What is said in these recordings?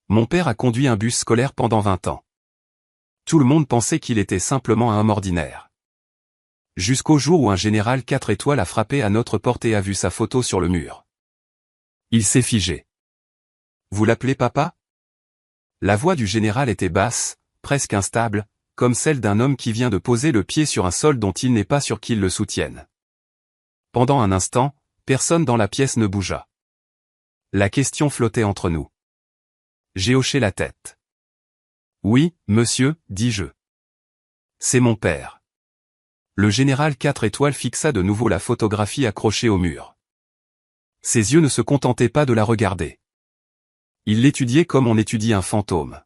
Mon père a conduit un bus scolaire pendant 20 ans. Tout le monde pensait qu'il était simplement un homme ordinaire. Jusqu'au jour où un général 4 étoiles a frappé à notre porte et a vu sa photo sur le mur. Il s'est figé. Vous l'appelez papa? La voix du général était basse, presque instable, comme celle d'un homme qui vient de poser le pied sur un sol dont il n'est pas sûr qu'il le soutienne. Pendant un instant, personne dans la pièce ne bougea. La question flottait entre nous. J'ai hoché la tête. Oui, monsieur, dis-je. C'est mon père. Le général 4 étoiles fixa de nouveau la photographie accrochée au mur. Ses yeux ne se contentaient pas de la regarder. Il l'étudiait comme on étudie un fantôme.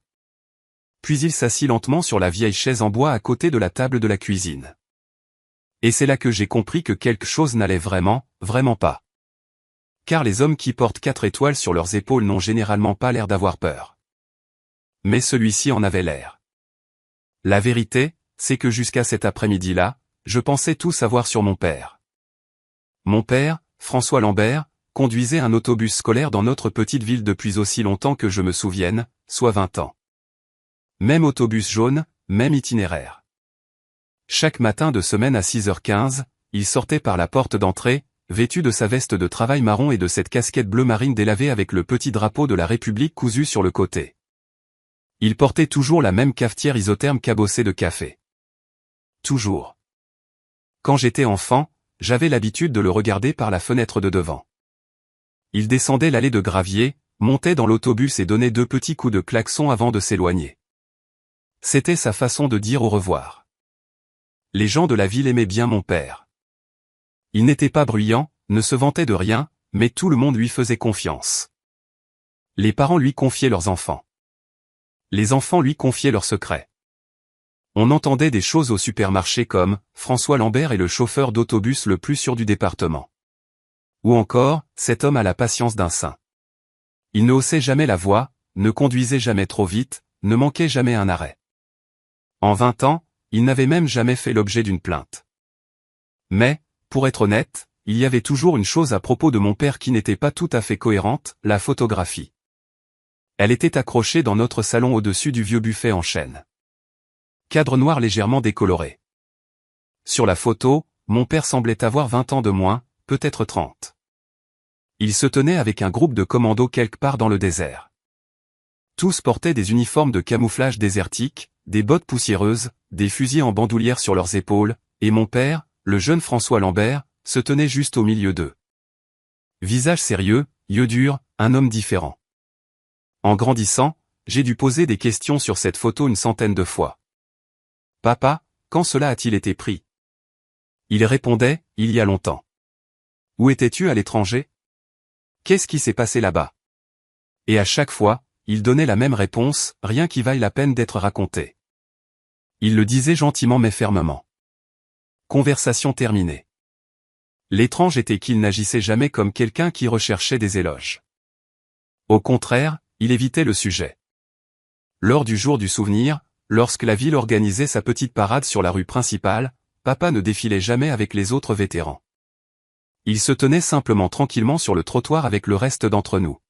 Puis il s'assit lentement sur la vieille chaise en bois à côté de la table de la cuisine. Et c'est là que j'ai compris que quelque chose n'allait vraiment pas. Car les hommes qui portent 4 étoiles sur leurs épaules n'ont généralement pas l'air d'avoir peur. Mais celui-ci en avait l'air. La vérité, c'est que jusqu'à cet après-midi-là, je pensais tout savoir sur mon père. Mon père, François Lambert, conduisait un autobus scolaire dans notre petite ville depuis aussi longtemps que je me souvienne, soit 20 ans. Même autobus jaune, même itinéraire. Chaque matin de semaine à 6h15, il sortait par la porte d'entrée, vêtu de sa veste de travail marron et de cette casquette bleu marine délavée avec le petit drapeau de la République cousu sur le côté. Il portait toujours la même cafetière isotherme cabossée de café. Toujours. Quand j'étais enfant, j'avais l'habitude de le regarder par la fenêtre de devant. Il descendait l'allée de gravier, montait dans l'autobus et donnait 2 petits coups de klaxon avant de s'éloigner. C'était sa façon de dire au revoir. Les gens de la ville aimaient bien mon père. Il n'était pas bruyant, ne se vantait de rien, mais tout le monde lui faisait confiance. Les parents lui confiaient leurs enfants. Les enfants lui confiaient leurs secrets. On entendait des choses au supermarché comme « François Lambert est le chauffeur d'autobus le plus sûr du département ». Ou encore « Cet homme a la patience d'un saint ». Il ne haussait jamais la voix, ne conduisait jamais trop vite, ne manquait jamais un arrêt. En 20 ans, il n'avait même jamais fait l'objet d'une plainte. Mais, pour être honnête, il y avait toujours une chose à propos de mon père qui n'était pas tout à fait cohérente, la photographie. Elle était accrochée dans notre salon au-dessus du vieux buffet en chêne. Cadre noir légèrement décoloré. Sur la photo, mon père semblait avoir 20 ans de moins, peut-être 30. Il se tenait avec un groupe de commandos quelque part dans le désert. Tous portaient des uniformes de camouflage désertique, des bottes poussiéreuses, des fusils en bandoulière sur leurs épaules, et mon père, le jeune François Lambert, se tenait juste au milieu d'eux. Visage sérieux, yeux durs, un homme différent. En grandissant, j'ai dû poser des questions sur cette photo une centaine de fois. Papa, quand cela a-t-il été pris? Il répondait, il y a longtemps. Où étais-tu à l'étranger? Qu'est-ce qui s'est passé là-bas? Et à chaque fois, il donnait la même réponse, rien qui vaille la peine d'être raconté. Il le disait gentiment mais fermement. Conversation terminée. L'étrange était qu'il n'agissait jamais comme quelqu'un qui recherchait des éloges. Au contraire, il évitait le sujet. Lors du jour du souvenir, lorsque la ville organisait sa petite parade sur la rue principale, papa ne défilait jamais avec les autres vétérans. Il se tenait simplement tranquillement sur le trottoir avec le reste d'entre nous.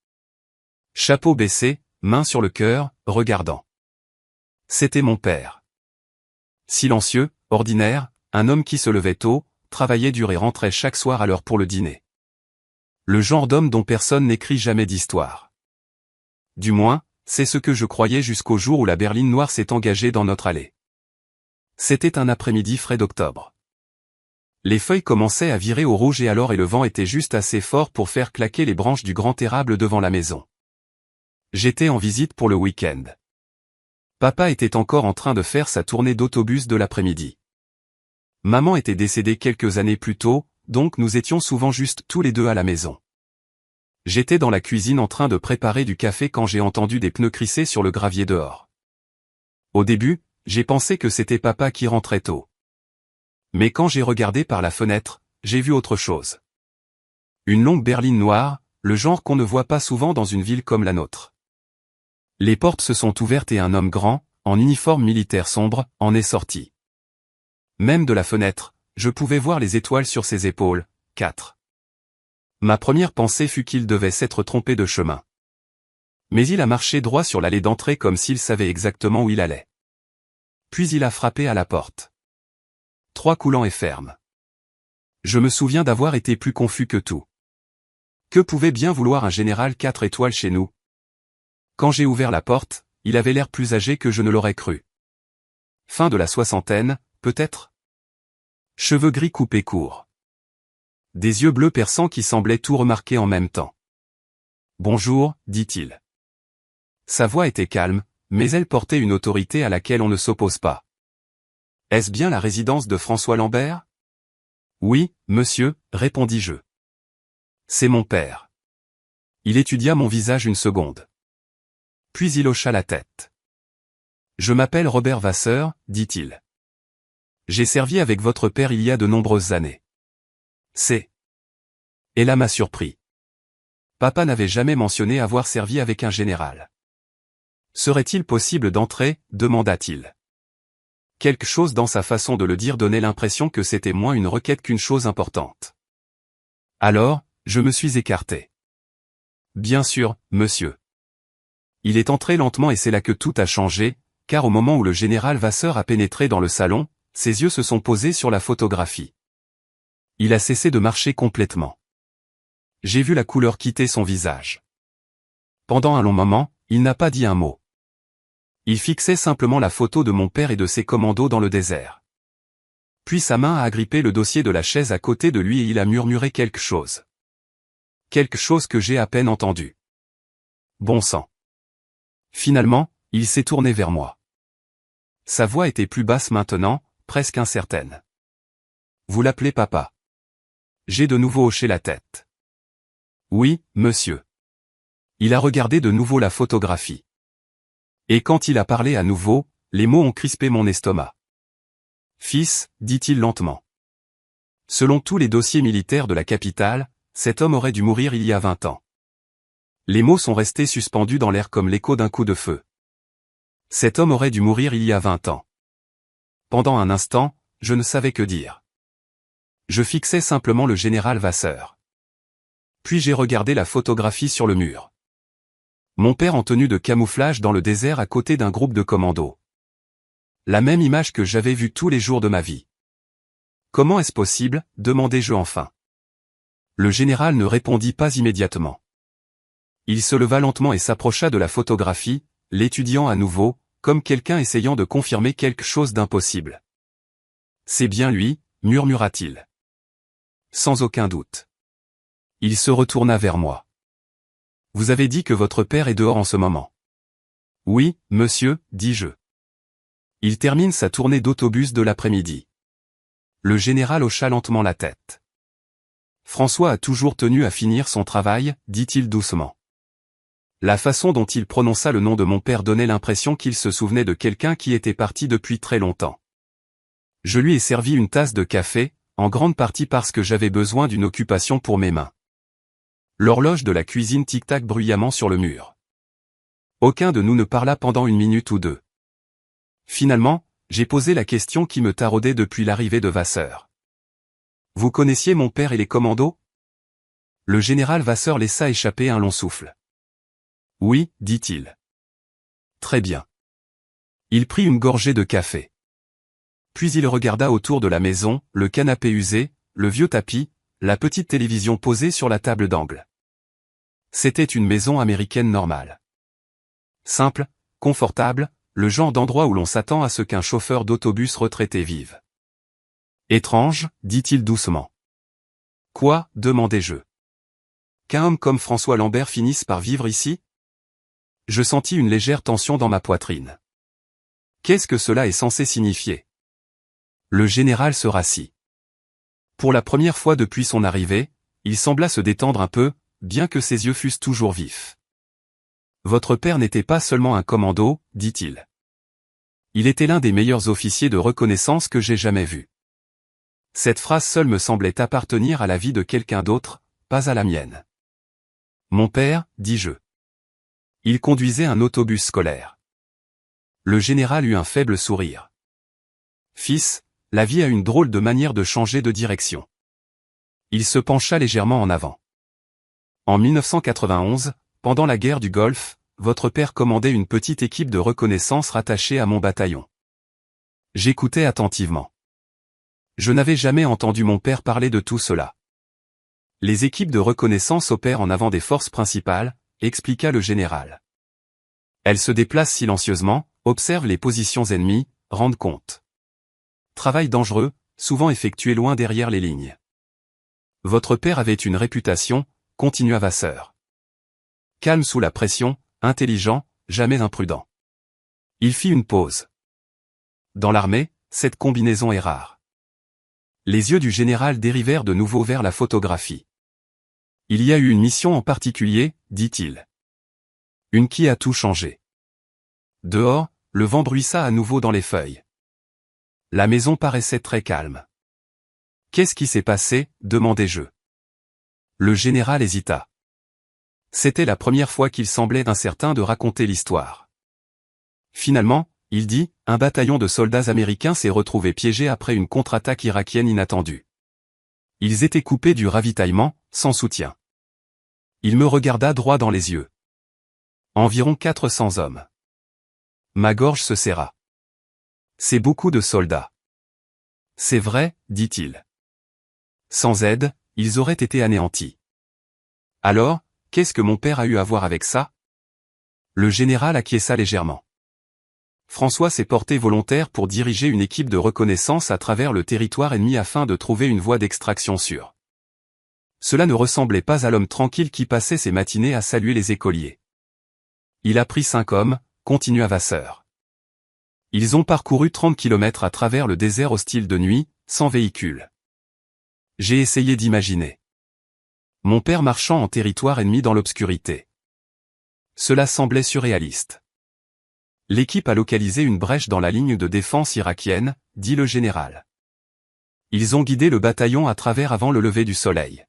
Chapeau baissé, main sur le cœur, regardant. C'était mon père. Silencieux, ordinaire, un homme qui se levait tôt, travaillait dur et rentrait chaque soir à l'heure pour le dîner. Le genre d'homme dont personne n'écrit jamais d'histoire. Du moins, c'est ce que je croyais jusqu'au jour où la berline noire s'est engagée dans notre allée. C'était un après-midi frais d'octobre. Les feuilles commençaient à virer au rouge et le vent était juste assez fort pour faire claquer les branches du grand érable devant la maison. J'étais en visite pour le week-end. Papa était encore en train de faire sa tournée d'autobus de l'après-midi. Maman était décédée quelques années plus tôt, donc nous étions souvent juste tous les deux à la maison. J'étais dans la cuisine en train de préparer du café quand j'ai entendu des pneus crisser sur le gravier dehors. Au début, j'ai pensé que c'était papa qui rentrait tôt. Mais quand j'ai regardé par la fenêtre, j'ai vu autre chose. Une longue berline noire, le genre qu'on ne voit pas souvent dans une ville comme la nôtre. Les portes se sont ouvertes et un homme grand, en uniforme militaire sombre, en est sorti. Même de la fenêtre, je pouvais voir les étoiles sur ses épaules, 4. Ma première pensée fut qu'il devait s'être trompé de chemin. Mais il a marché droit sur l'allée d'entrée comme s'il savait exactement où il allait. Puis il a frappé à la porte. 3 coups et ferme. Je me souviens d'avoir été plus confus que tout. Que pouvait bien vouloir un général 4 étoiles chez nous? Quand j'ai ouvert la porte, il avait l'air plus âgé que je ne l'aurais cru. Fin de la soixantaine, peut-être? Cheveux gris coupés courts. Des yeux bleus perçants qui semblaient tout remarquer en même temps. Bonjour, dit-il. Sa voix était calme, mais elle portait une autorité à laquelle on ne s'oppose pas. Est-ce bien la résidence de François Lambert? Oui, monsieur, répondis-je. C'est mon père. Il étudia mon visage une seconde. Puis il hocha la tête. Je m'appelle Robert Vasseur, dit-il. J'ai servi avec votre père il y a de nombreuses années. C'est. Et là m'a surpris. Papa n'avait jamais mentionné avoir servi avec un général. Serait-il possible d'entrer, demanda-t-il. Quelque chose dans sa façon de le dire donnait l'impression que c'était moins une requête qu'une chose importante. Alors, je me suis écarté. Bien sûr, monsieur. Il est entré lentement et c'est là que tout a changé, car au moment où le général Vasseur a pénétré dans le salon, ses yeux se sont posés sur la photographie. Il a cessé de marcher complètement. J'ai vu la couleur quitter son visage. Pendant un long moment, il n'a pas dit un mot. Il fixait simplement la photo de mon père et de ses commandos dans le désert. Puis sa main a agrippé le dossier de la chaise à côté de lui et il a murmuré quelque chose. Quelque chose que j'ai à peine entendu. Bon sang. Finalement, il s'est tourné vers moi. Sa voix était plus basse maintenant, presque incertaine. Vous l'appelez papa? J'ai de nouveau hoché la tête. Oui, monsieur. Il a regardé de nouveau la photographie. Et quand il a parlé à nouveau, les mots ont crispé mon estomac. Fils, dit-il lentement. Selon tous les dossiers militaires de la capitale, cet homme aurait dû mourir il y a 20 ans. Les mots sont restés suspendus dans l'air comme l'écho d'un coup de feu. Cet homme aurait dû mourir il y a 20 ans. Pendant un instant, je ne savais que dire. Je fixais simplement le général Vasseur. Puis j'ai regardé la photographie sur le mur. Mon père en tenue de camouflage dans le désert à côté d'un groupe de commandos. La même image que j'avais vue tous les jours de ma vie. Comment est-ce possible, demandai-je enfin. Le général ne répondit pas immédiatement. Il se leva lentement et s'approcha de la photographie, l'étudiant à nouveau, comme quelqu'un essayant de confirmer quelque chose d'impossible. C'est bien lui, murmura-t-il. Sans aucun doute. Il se retourna vers moi. Vous avez dit que votre père est dehors en ce moment. Oui, monsieur, dis-je. Il termine sa tournée d'autobus de l'après-midi. Le général hocha lentement la tête. François a toujours tenu à finir son travail, dit-il doucement. La façon dont il prononça le nom de mon père donnait l'impression qu'il se souvenait de quelqu'un qui était parti depuis très longtemps. Je lui ai servi une tasse de café, en grande partie parce que j'avais besoin d'une occupation pour mes mains. L'horloge de la cuisine tic-tac bruyamment sur le mur. Aucun de nous ne parla pendant 1 minute ou 2. Finalement, j'ai posé la question qui me taraudait depuis l'arrivée de Vasseur. Vous connaissiez mon père et les commandos? Le général Vasseur laissa échapper un long souffle. Oui, dit-il. Très bien. Il prit une gorgée de café. Puis il regarda autour de la maison, le canapé usé, le vieux tapis, la petite télévision posée sur la table d'angle. C'était une maison américaine normale. Simple, confortable, le genre d'endroit où l'on s'attend à ce qu'un chauffeur d'autobus retraité vive. Étrange, dit-il doucement. Quoi, demandai-je. Qu'un homme comme François Lambert finisse par vivre ici? Je sentis une légère tension dans ma poitrine. Qu'est-ce que cela est censé signifier? Le général se rassit. Pour la première fois depuis son arrivée, il sembla se détendre un peu, bien que ses yeux fussent toujours vifs. Votre père n'était pas seulement un commando, dit-il. Il était l'un des meilleurs officiers de reconnaissance que j'ai jamais vus. Cette phrase seule me semblait appartenir à la vie de quelqu'un d'autre, pas à la mienne. Mon père, dis-je. Il conduisait un autobus scolaire. Le général eut un faible sourire. Fils, la vie a une drôle de manière de changer de direction. Il se pencha légèrement en avant. En 1991, pendant la guerre du Golfe, votre père commandait une petite équipe de reconnaissance rattachée à mon bataillon. J'écoutais attentivement. Je n'avais jamais entendu mon père parler de tout cela. Les équipes de reconnaissance opèrent en avant des forces principales, expliqua le général. Elles se déplacent silencieusement, observent les positions ennemies, rendent compte. Travail dangereux, souvent effectué loin derrière les lignes. Votre père avait une réputation, continua Vasseur. Calme sous la pression, intelligent, jamais imprudent. Il fit une pause. Dans l'armée, cette combinaison est rare. Les yeux du général dérivèrent de nouveau vers la photographie. Il y a eu une mission en particulier, dit-il. Une qui a tout changé. Dehors, le vent bruissa à nouveau dans les feuilles. La maison paraissait très calme. Qu'est-ce qui s'est passé, demandai-je. Le général hésita. C'était la première fois qu'il semblait incertain de raconter l'histoire. Finalement, il dit, un bataillon de soldats américains s'est retrouvé piégé après une contre-attaque irakienne inattendue. Ils étaient coupés du ravitaillement, sans soutien. Il me regarda droit dans les yeux. Environ 400 hommes. Ma gorge se serra. C'est beaucoup de soldats. C'est vrai, dit-il. Sans aide, ils auraient été anéantis. Alors, qu'est-ce que mon père a eu à voir avec ça? Le général acquiesça légèrement. François s'est porté volontaire pour diriger une équipe de reconnaissance à travers le territoire ennemi afin de trouver une voie d'extraction sûre. Cela ne ressemblait pas à l'homme tranquille qui passait ses matinées à saluer les écoliers. Il a pris 5 hommes, continua Vasseur. Ils ont parcouru 30 kilomètres à travers le désert hostile de nuit, sans véhicule. J'ai essayé d'imaginer. Mon père marchant en territoire ennemi dans l'obscurité. Cela semblait surréaliste. L'équipe a localisé une brèche dans la ligne de défense irakienne, dit le général. Ils ont guidé le bataillon à travers avant le lever du soleil.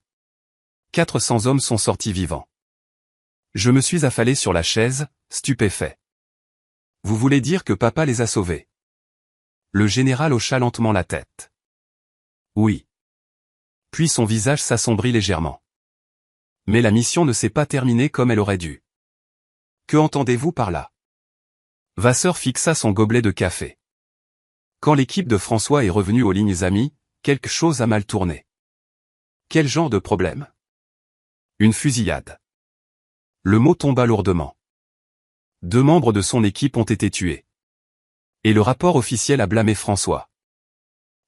400 hommes sont sortis vivants. Je me suis affalé sur la chaise, stupéfait. Vous voulez dire que papa les a sauvés? Le général hocha lentement la tête. Oui. Puis son visage s'assombrit légèrement. Mais la mission ne s'est pas terminée comme elle aurait dû. Que entendez-vous par là? Vasseur fixa son gobelet de café. Quand l'équipe de François est revenue aux lignes amies, quelque chose a mal tourné. Quel genre de problème? Une fusillade. Le mot tomba lourdement. 2 membres de son équipe ont été tués. Et le rapport officiel a blâmé François.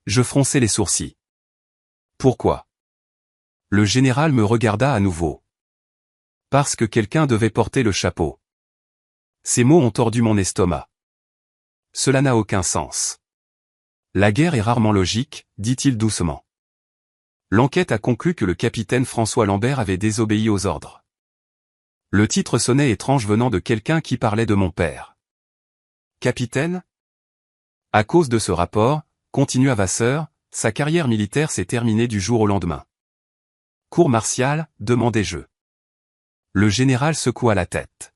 Je fronçai les sourcils. Pourquoi? Le général me regarda à nouveau. Parce que quelqu'un devait porter le chapeau. Ces mots ont tordu mon estomac. Cela n'a aucun sens. La guerre est rarement logique, dit-il doucement. L'enquête a conclu que le capitaine François Lambert avait désobéi aux ordres. Le titre sonnait étrange venant de quelqu'un qui parlait de mon père. Capitaine? À cause de ce rapport, continua Vasseur, sa carrière militaire s'est terminée du jour au lendemain. Cour martiale, demandai-je. Le général secoua la tête.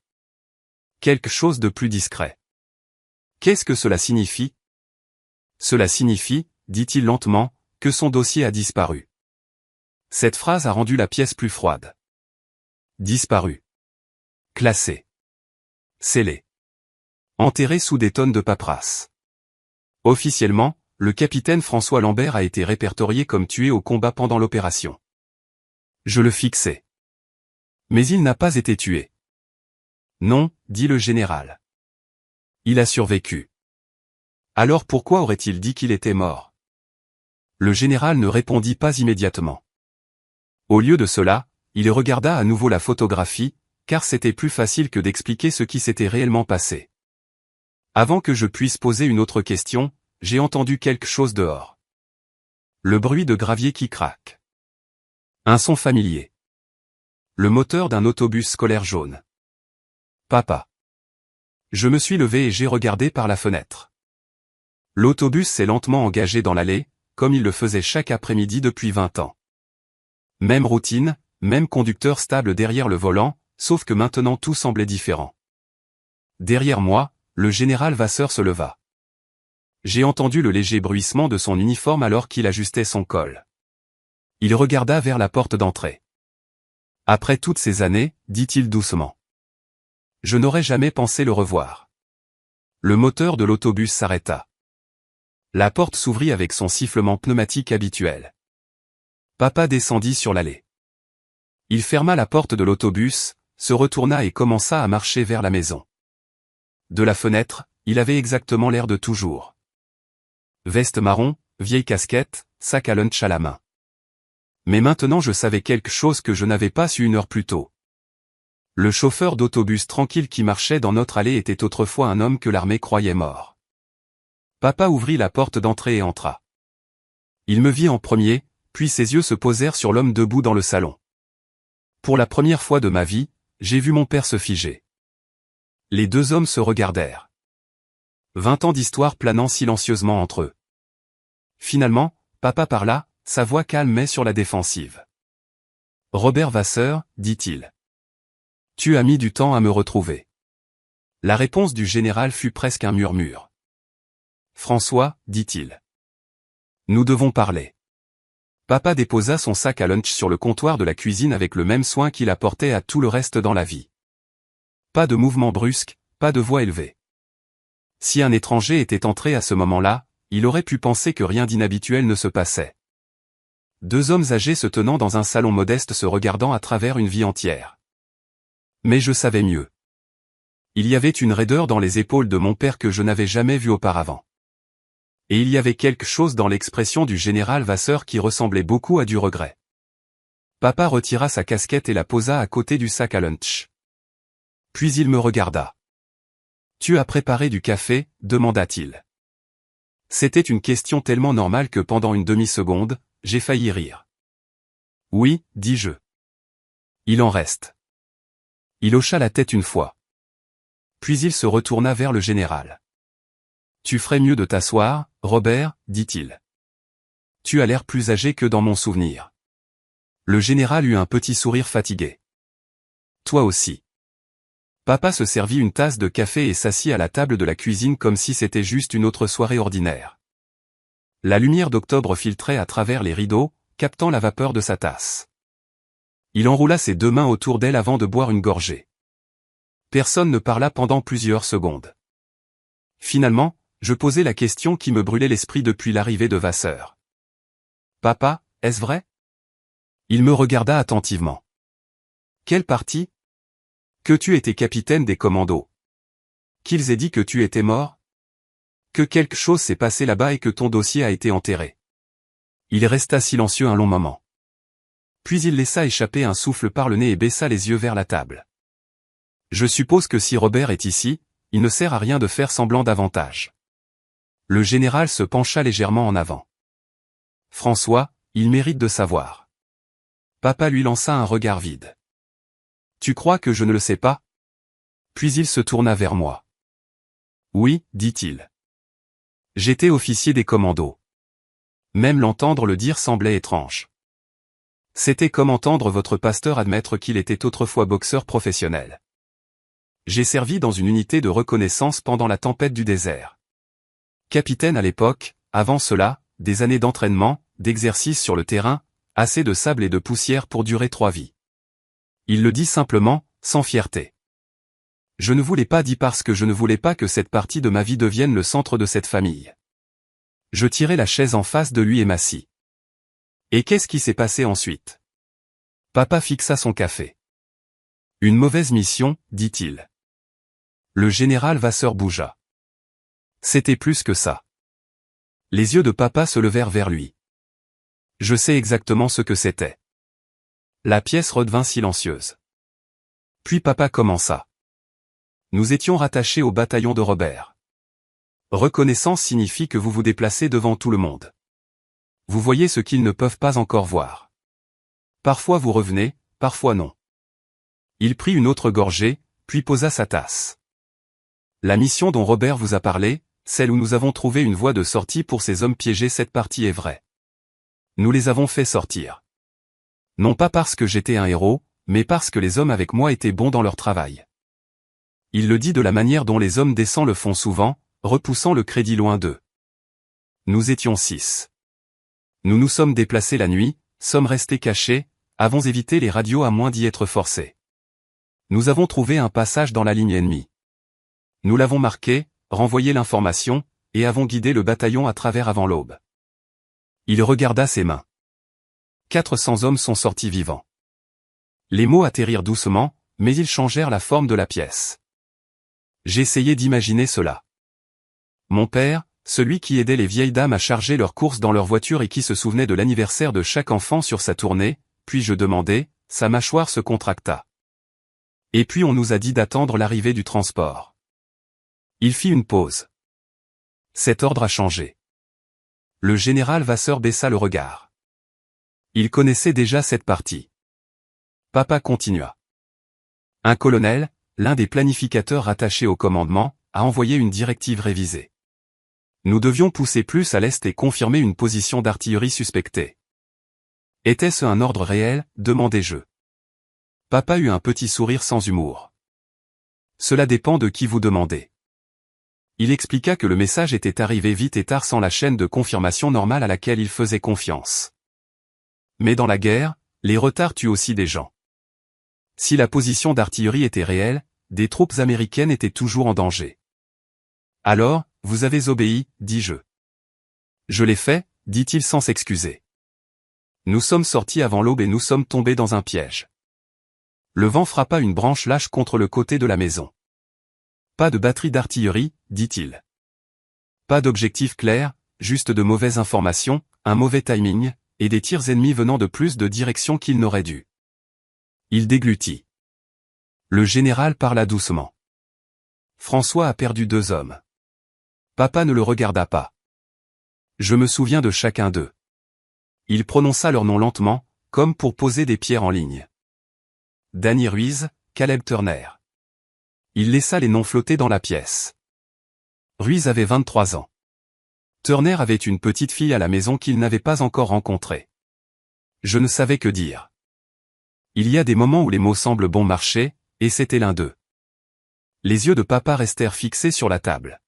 Quelque chose de plus discret. Qu'est-ce que cela signifie? Cela signifie, dit-il lentement, que son dossier a disparu. Cette phrase a rendu la pièce plus froide. Disparu. Classé. Scellé. Enterré sous des tonnes de paperasse. Officiellement, le capitaine François Lambert a été répertorié comme tué au combat pendant l'opération. Je le fixais. Mais il n'a pas été tué. Non, dit le général. Il a survécu. Alors pourquoi aurait-il dit qu'il était mort? Le général ne répondit pas immédiatement. Au lieu de cela, il regarda à nouveau la photographie, car c'était plus facile que d'expliquer ce qui s'était réellement passé. Avant que je puisse poser une autre question, j'ai entendu quelque chose dehors. Le bruit de gravier qui craque. Un son familier. Le moteur d'un autobus scolaire jaune. Papa. Je me suis levé et j'ai regardé par la fenêtre. L'autobus s'est lentement engagé dans l'allée, comme il le faisait chaque après-midi depuis 20 ans. Même routine, même conducteur stable derrière le volant, sauf que maintenant tout semblait différent. Derrière moi, le général Vasseur se leva. J'ai entendu le léger bruissement de son uniforme alors qu'il ajustait son col. Il regarda vers la porte d'entrée. Après toutes ces années, dit-il doucement. Je n'aurais jamais pensé le revoir. Le moteur de l'autobus s'arrêta. La porte s'ouvrit avec son sifflement pneumatique habituel. Papa descendit sur l'allée. Il ferma la porte de l'autobus, se retourna et commença à marcher vers la maison. De la fenêtre, il avait exactement l'air de toujours. Veste marron, vieille casquette, sac à lunch à la main. Mais maintenant je savais quelque chose que je n'avais pas su une heure plus tôt. Le chauffeur d'autobus tranquille qui marchait dans notre allée était autrefois un homme que l'armée croyait mort. Papa ouvrit la porte d'entrée et entra. Il me vit en premier, puis ses yeux se posèrent sur l'homme debout dans le salon. Pour la première fois de ma vie, j'ai vu mon père se figer. Les deux hommes se regardèrent. 20 ans d'histoire planant silencieusement entre eux. Finalement, papa parla, sa voix calme mais sur la défensive. « Robert Vasseur, dit-il. Tu as mis du temps à me retrouver. » La réponse du général fut presque un murmure. « François, dit-il. Nous devons parler. » Papa déposa son sac à lunch sur le comptoir de la cuisine avec le même soin qu'il apportait à tout le reste dans la vie. Pas de mouvement brusque, pas de voix élevée. Si un étranger était entré à ce moment-là, il aurait pu penser que rien d'inhabituel ne se passait. Deux hommes âgés se tenant dans un salon modeste se regardant à travers une vie entière. Mais je savais mieux. Il y avait une raideur dans les épaules de mon père que je n'avais jamais vue auparavant. Et il y avait quelque chose dans l'expression du général Vasseur qui ressemblait beaucoup à du regret. Papa retira sa casquette et la posa à côté du sac à lunch. Puis il me regarda. « Tu as préparé du café ?» demanda-t-il. C'était une question tellement normale que pendant une demi-seconde, j'ai failli rire. « Oui, dis-je. Il en reste. » Il hocha la tête une fois. Puis il se retourna vers le général. « Tu ferais mieux de t'asseoir, Robert, dit-il. Tu as l'air plus âgé que dans mon souvenir. » Le général eut un petit sourire fatigué. « Toi aussi. » Papa se servit une tasse de café et s'assit à la table de la cuisine comme si c'était juste une autre soirée ordinaire. La lumière d'octobre filtrait à travers les rideaux, captant la vapeur de sa tasse. Il enroula ses deux mains autour d'elle avant de boire une gorgée. Personne ne parla pendant plusieurs secondes. Finalement, je posai la question qui me brûlait l'esprit depuis l'arrivée de Vasseur. « Papa, est-ce vrai ?» Il me regarda attentivement. « Quelle partie ? Que tu étais capitaine des commandos. Qu'ils aient dit que tu étais mort ? Que quelque chose s'est passé là-bas et que ton dossier a été enterré. » Il resta silencieux un long moment. Puis il laissa échapper un souffle par le nez et baissa les yeux vers la table. « Je suppose que si Robert est ici, il ne sert à rien de faire semblant davantage. » Le général se pencha légèrement en avant. « François, il mérite de savoir. » Papa lui lança un regard vide. « Tu crois que je ne le sais pas ?» Puis il se tourna vers moi. « Oui, dit-il. J'étais officier des commandos. » Même l'entendre le dire semblait étrange. C'était comme entendre votre pasteur admettre qu'il était autrefois boxeur professionnel. J'ai servi dans une unité de reconnaissance pendant la tempête du désert. Capitaine à l'époque, avant cela, des années d'entraînement, d'exercice sur le terrain, assez de sable et de poussière pour durer 3 vies. Il le dit simplement, sans fierté. Je ne voulais pas dire parce que je ne voulais pas que cette partie de ma vie devienne le centre de cette famille. Je tirai la chaise en face de lui et m'assis. Et qu'est-ce qui s'est passé ensuite ? Papa fixa son café. Une mauvaise mission, dit-il. Le général Vasseur bougea. C'était plus que ça. Les yeux de papa se levèrent vers lui. Je sais exactement ce que c'était. La pièce redevint silencieuse. Puis papa commença. Nous étions rattachés au bataillon de Robert. Reconnaissance signifie que vous vous déplacez devant tout le monde. Vous voyez ce qu'ils ne peuvent pas encore voir. Parfois vous revenez, parfois non. Il prit une autre gorgée, puis posa sa tasse. La mission dont Robert vous a parlé, celle où nous avons trouvé une voie de sortie pour ces hommes piégés, cette partie est vraie. Nous les avons fait sortir. Non pas parce que j'étais un héros, mais parce que les hommes avec moi étaient bons dans leur travail. Il le dit de la manière dont les hommes décents le font souvent, repoussant le crédit loin d'eux. Nous étions 6. Nous nous sommes déplacés la nuit, sommes restés cachés, avons évité les radios à moins d'y être forcés. Nous avons trouvé un passage dans la ligne ennemie. Nous l'avons marqué, renvoyé l'information, et avons guidé le bataillon à travers avant l'aube. Il regarda ses mains. 400 hommes sont sortis vivants. Les mots atterrirent doucement, mais ils changèrent la forme de la pièce. J'essayais d'imaginer cela. Mon père, celui qui aidait les vieilles dames à charger leurs courses dans leur voiture et qui se souvenait de l'anniversaire de chaque enfant sur sa tournée, puis je demandai, sa mâchoire se contracta. Et puis on nous a dit d'attendre l'arrivée du transport. Il fit une pause. Cet ordre a changé. Le général Vasseur baissa le regard. Il connaissait déjà cette partie. Papa continua. Un colonel, l'un des planificateurs rattachés au commandement, a envoyé une directive révisée. Nous devions pousser plus à l'est et confirmer une position d'artillerie suspectée. Était-ce un ordre réel, demandai-je. Papa eut un petit sourire sans humour. Cela dépend de qui vous demandez. Il expliqua que le message était arrivé vite et tard sans la chaîne de confirmation normale à laquelle il faisait confiance. Mais dans la guerre, les retards tuent aussi des gens. Si la position d'artillerie était réelle, des troupes américaines étaient toujours en danger. Alors, vous avez obéi, dis-je. Je l'ai fait, dit-il sans s'excuser. Nous sommes sortis avant l'aube et nous sommes tombés dans un piège. Le vent frappa une branche lâche contre le côté de la maison. Pas de batterie d'artillerie, dit-il. Pas d'objectif clair, juste de mauvaises informations, un mauvais timing, et des tirs ennemis venant de plus de directions qu'il n'aurait dû. Il déglutit. Le général parla doucement. François a perdu 2 hommes. Papa ne le regarda pas. Je me souviens de chacun d'eux. Il prononça leur nom lentement, comme pour poser des pierres en ligne. Danny Ruiz, Caleb Turner. Il laissa les noms flotter dans la pièce. Ruiz avait 23 ans. Turner avait une petite fille à la maison qu'il n'avait pas encore rencontrée. Je ne savais que dire. Il y a des moments où les mots semblent bon marché, et c'était l'un d'eux. Les yeux de papa restèrent fixés sur la table.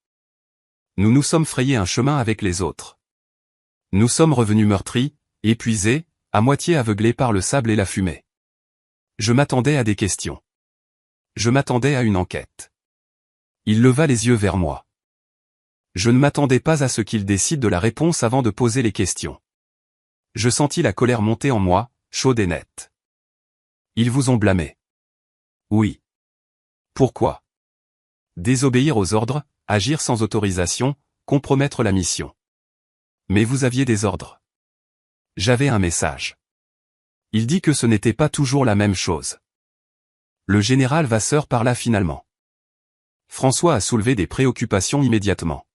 Nous nous sommes frayés un chemin avec les autres. Nous sommes revenus meurtris, épuisés, à moitié aveuglés par le sable et la fumée. Je m'attendais à des questions. Je m'attendais à une enquête. Il leva les yeux vers moi. Je ne m'attendais pas à ce qu'il décide de la réponse avant de poser les questions. Je sentis la colère monter en moi, chaude et nette. Ils vous ont blâmé. Oui. Pourquoi? Désobéir aux ordres, agir sans autorisation, compromettre la mission. Mais vous aviez des ordres. J'avais un message. Il dit que ce n'était pas toujours la même chose. Le général Vasseur parla finalement. François a soulevé des préoccupations immédiatement.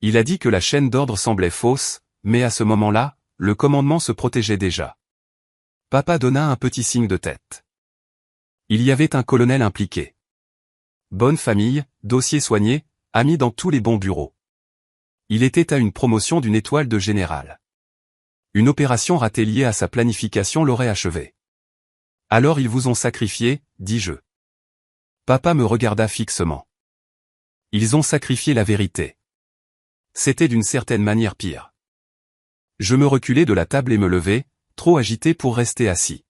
Il a dit que la chaîne d'ordre semblait fausse, mais à ce moment-là, le commandement se protégeait déjà. Papa donna un petit signe de tête. Il y avait un colonel impliqué. Bonne famille, dossier soigné, ami dans tous les bons bureaux. Il était à une promotion d'une étoile de général. Une opération ratée liée à sa planification l'aurait achevé. Alors ils vous ont sacrifié, dis-je. Papa me regarda fixement. Ils ont sacrifié la vérité. C'était d'une certaine manière pire. Je me reculai de la table et me levai, trop agité pour rester assis.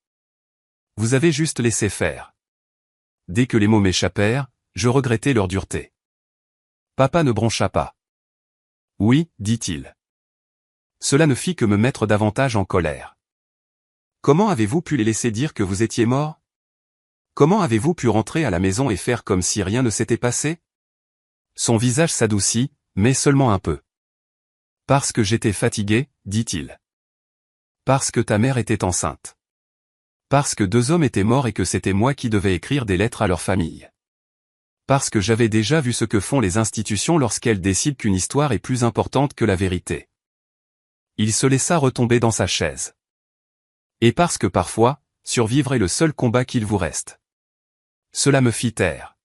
Vous avez juste laissé faire. Dès que les mots m'échappèrent, je regrettais leur dureté. Papa ne broncha pas. Oui, dit-il. Cela ne fit que me mettre davantage en colère. Comment avez-vous pu les laisser dire que vous étiez mort? Comment avez-vous pu rentrer à la maison et faire comme si rien ne s'était passé? Son visage s'adoucit, mais seulement un peu. Parce que j'étais fatigué, dit-il. Parce que ta mère était enceinte. Parce que 2 hommes étaient morts et que c'était moi qui devais écrire des lettres à leur famille. Parce que j'avais déjà vu ce que font les institutions lorsqu'elles décident qu'une histoire est plus importante que la vérité. Il se laissa retomber dans sa chaise. Et parce que parfois, survivre est le seul combat qu'il vous reste. Cela me fit taire.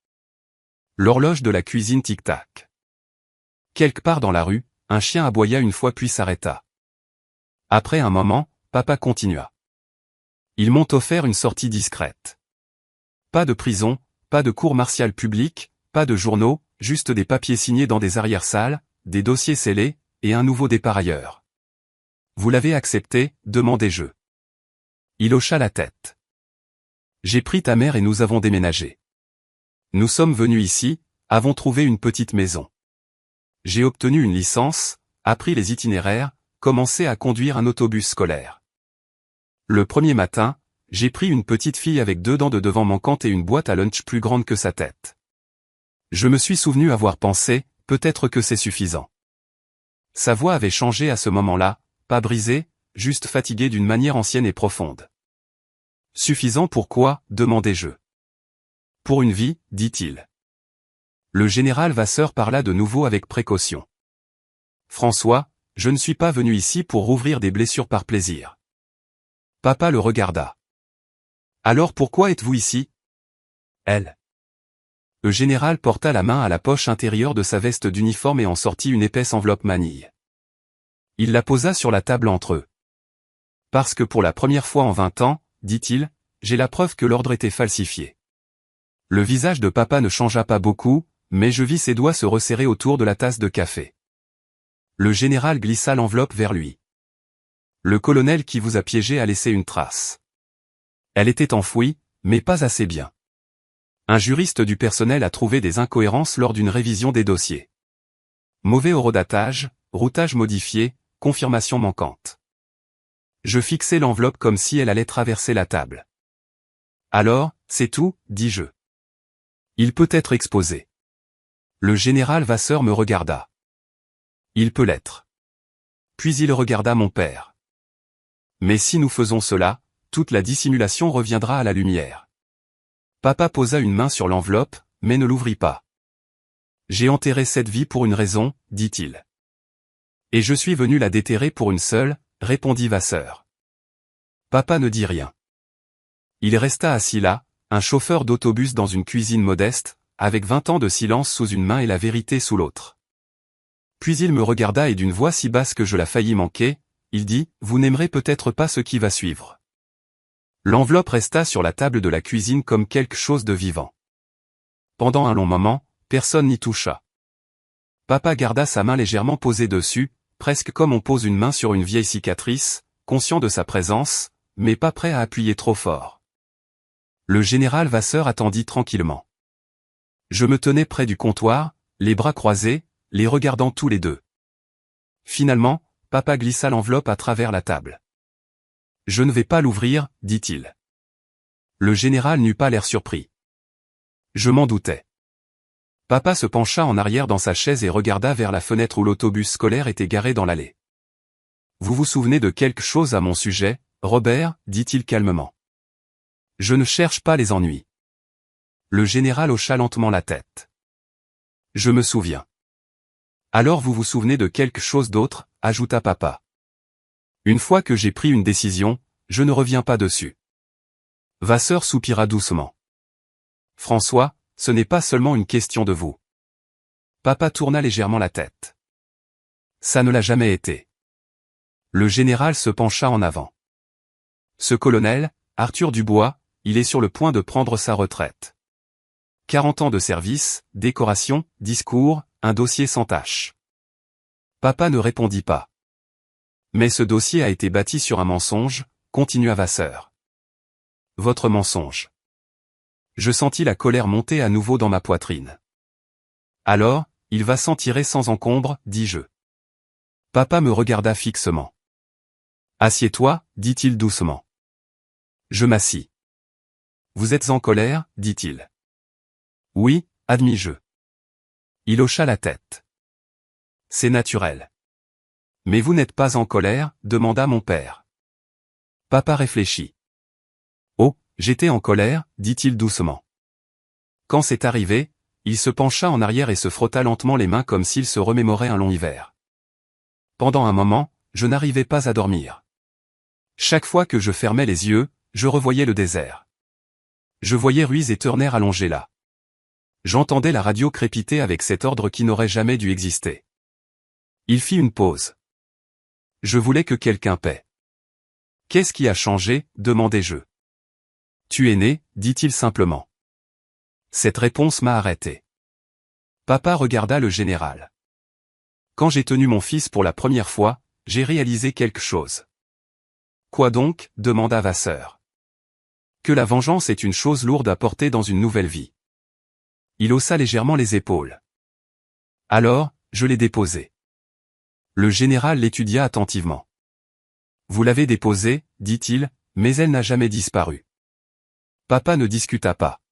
L'horloge de la cuisine tic-tac. Quelque part dans la rue, un chien aboya une fois puis s'arrêta. Après un moment, papa continua. Ils m'ont offert une sortie discrète. Pas de prison, pas de cour martiale publique, pas de journaux, juste des papiers signés dans des arrière-salles, des dossiers scellés, et un nouveau départ ailleurs. Vous l'avez accepté, demandai-je. Il hocha la tête. J'ai pris ta mère et nous avons déménagé. Nous sommes venus ici, avons trouvé une petite maison. J'ai obtenu une licence, appris les itinéraires, commencé à conduire un autobus scolaire. Le premier matin, j'ai pris une petite fille avec 2 dents de devant manquantes et une boîte à lunch plus grande que sa tête. Je me suis souvenu avoir pensé, peut-être que c'est suffisant. Sa voix avait changé à ce moment-là, pas brisée, juste fatiguée d'une manière ancienne et profonde. Suffisant pourquoi, demandai-je. Pour une vie, dit-il. Le général Vasseur parla de nouveau avec précaution. François, je ne suis pas venu ici pour rouvrir des blessures par plaisir. Papa le regarda. Alors pourquoi êtes-vous ici? Elle. Le général porta la main à la poche intérieure de sa veste d'uniforme et en sortit une épaisse enveloppe manille. Il la posa sur la table entre eux. Parce que pour la première fois en 20 ans, dit-il, j'ai la preuve que l'ordre était falsifié. Le visage de papa ne changea pas beaucoup, mais je vis ses doigts se resserrer autour de la tasse de café. Le général glissa l'enveloppe vers lui. Le colonel qui vous a piégé a laissé une trace. Elle était enfouie, mais pas assez bien. Un juriste du personnel a trouvé des incohérences lors d'une révision des dossiers. Mauvais horodatage, routage modifié, confirmation manquante. Je fixai l'enveloppe comme si elle allait traverser la table. Alors, c'est tout, dis-je. Il peut être exposé. Le général Vasseur me regarda. Il peut l'être. Puis il regarda mon père. Mais si nous faisons cela, toute la dissimulation reviendra à la lumière. Papa posa une main sur l'enveloppe, mais ne l'ouvrit pas. J'ai enterré cette vie pour une raison, dit-il. Et je suis venu la déterrer pour une seule, répondit Vasseur. Papa ne dit rien. Il resta assis là, un chauffeur d'autobus dans une cuisine modeste, avec 20 ans de silence sous une main et la vérité sous l'autre. Puis il me regarda et d'une voix si basse que je la faillis manquer, il dit, « Vous n'aimerez peut-être pas ce qui va suivre. » L'enveloppe resta sur la table de la cuisine comme quelque chose de vivant. Pendant un long moment, personne n'y toucha. Papa garda sa main légèrement posée dessus, presque comme on pose une main sur une vieille cicatrice, conscient de sa présence, mais pas prêt à appuyer trop fort. Le général Vasseur attendit tranquillement. Je me tenais près du comptoir, les bras croisés, les regardant tous les deux. Finalement, papa glissa l'enveloppe à travers la table. « Je ne vais pas l'ouvrir, dit-il. » Le général n'eut pas l'air surpris. Je m'en doutais. Papa se pencha en arrière dans sa chaise et regarda vers la fenêtre où l'autobus scolaire était garé dans l'allée. « Vous vous souvenez de quelque chose à mon sujet, Robert, dit-il calmement. Je ne cherche pas les ennuis. Le général hocha lentement la tête. Je me souviens. Alors vous vous souvenez de quelque chose d'autre, ajouta papa. Une fois que j'ai pris une décision, je ne reviens pas dessus. Vasseur soupira doucement. François, ce n'est pas seulement une question de vous. Papa tourna légèrement la tête. Ça ne l'a jamais été. Le général se pencha en avant. Ce colonel, Arthur Dubois, il est sur le point de prendre sa retraite. 40 ans de service, décoration, discours, un dossier sans tache. Papa ne répondit pas. Mais ce dossier a été bâti sur un mensonge, continua Vasseur. Votre mensonge. Je sentis la colère monter à nouveau dans ma poitrine. Alors, il va s'en tirer sans encombre, dis-je. Papa me regarda fixement. Assieds-toi, dit-il doucement. Je m'assis. Vous êtes en colère, dit-il. Oui, admis-je. Il hocha la tête. C'est naturel. Mais vous n'êtes pas en colère, demanda mon père. Papa réfléchit. Oh, j'étais en colère, dit-il doucement. Quand c'est arrivé, il se pencha en arrière et se frotta lentement les mains comme s'il se remémorait un long hiver. Pendant un moment, je n'arrivais pas à dormir. Chaque fois que je fermais les yeux, je revoyais le désert. Je voyais Ruiz et Turner allongés là. J'entendais la radio crépiter avec cet ordre qui n'aurait jamais dû exister. Il fit une pause. Je voulais que quelqu'un paie. Qu'est-ce qui a changé, demandai-je. Tu es né, dit-il simplement. Cette réponse m'a arrêté. Papa regarda le général. Quand j'ai tenu mon fils pour la première fois, j'ai réalisé quelque chose. Quoi donc, demanda Vasseur. Que la vengeance est une chose lourde à porter dans une nouvelle vie. Il haussa légèrement les épaules. Alors, je l'ai déposée. Le général l'étudia attentivement. Vous l'avez déposée, dit-il, mais elle n'a jamais disparu. Papa ne discuta pas.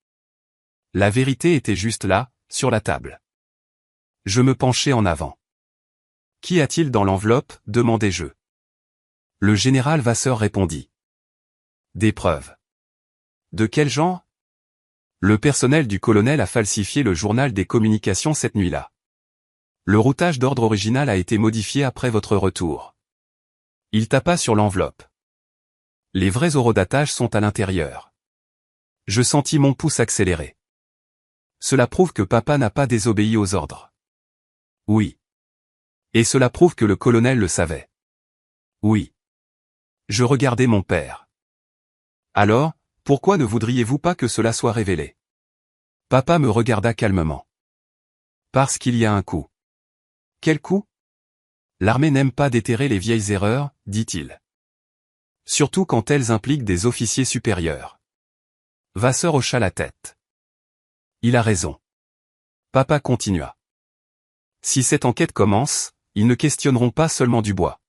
La vérité était juste là, sur la table. Je me penchai en avant. Qu'y a-t-il dans l'enveloppe, demandai-je. Le général Vasseur répondit. Des preuves. De quel genre? Le personnel du colonel a falsifié le journal des communications cette nuit-là. Le routage d'ordre original a été modifié après votre retour. Il tapa sur l'enveloppe. Les vrais horodatages sont à l'intérieur. Je sentis mon pouce accélérer. Cela prouve que papa n'a pas désobéi aux ordres. Oui. Et cela prouve que le colonel le savait. Oui. Je regardais mon père. Alors, pourquoi ne voudriez-vous pas que cela soit révélé? Papa me regarda calmement. Parce qu'il y a un coup. Quel coup? L'armée n'aime pas déterrer les vieilles erreurs, dit-il. Surtout quand elles impliquent des officiers supérieurs. Vasseur hocha la tête. Il a raison. Papa continua. Si cette enquête commence, ils ne questionneront pas seulement Dubois.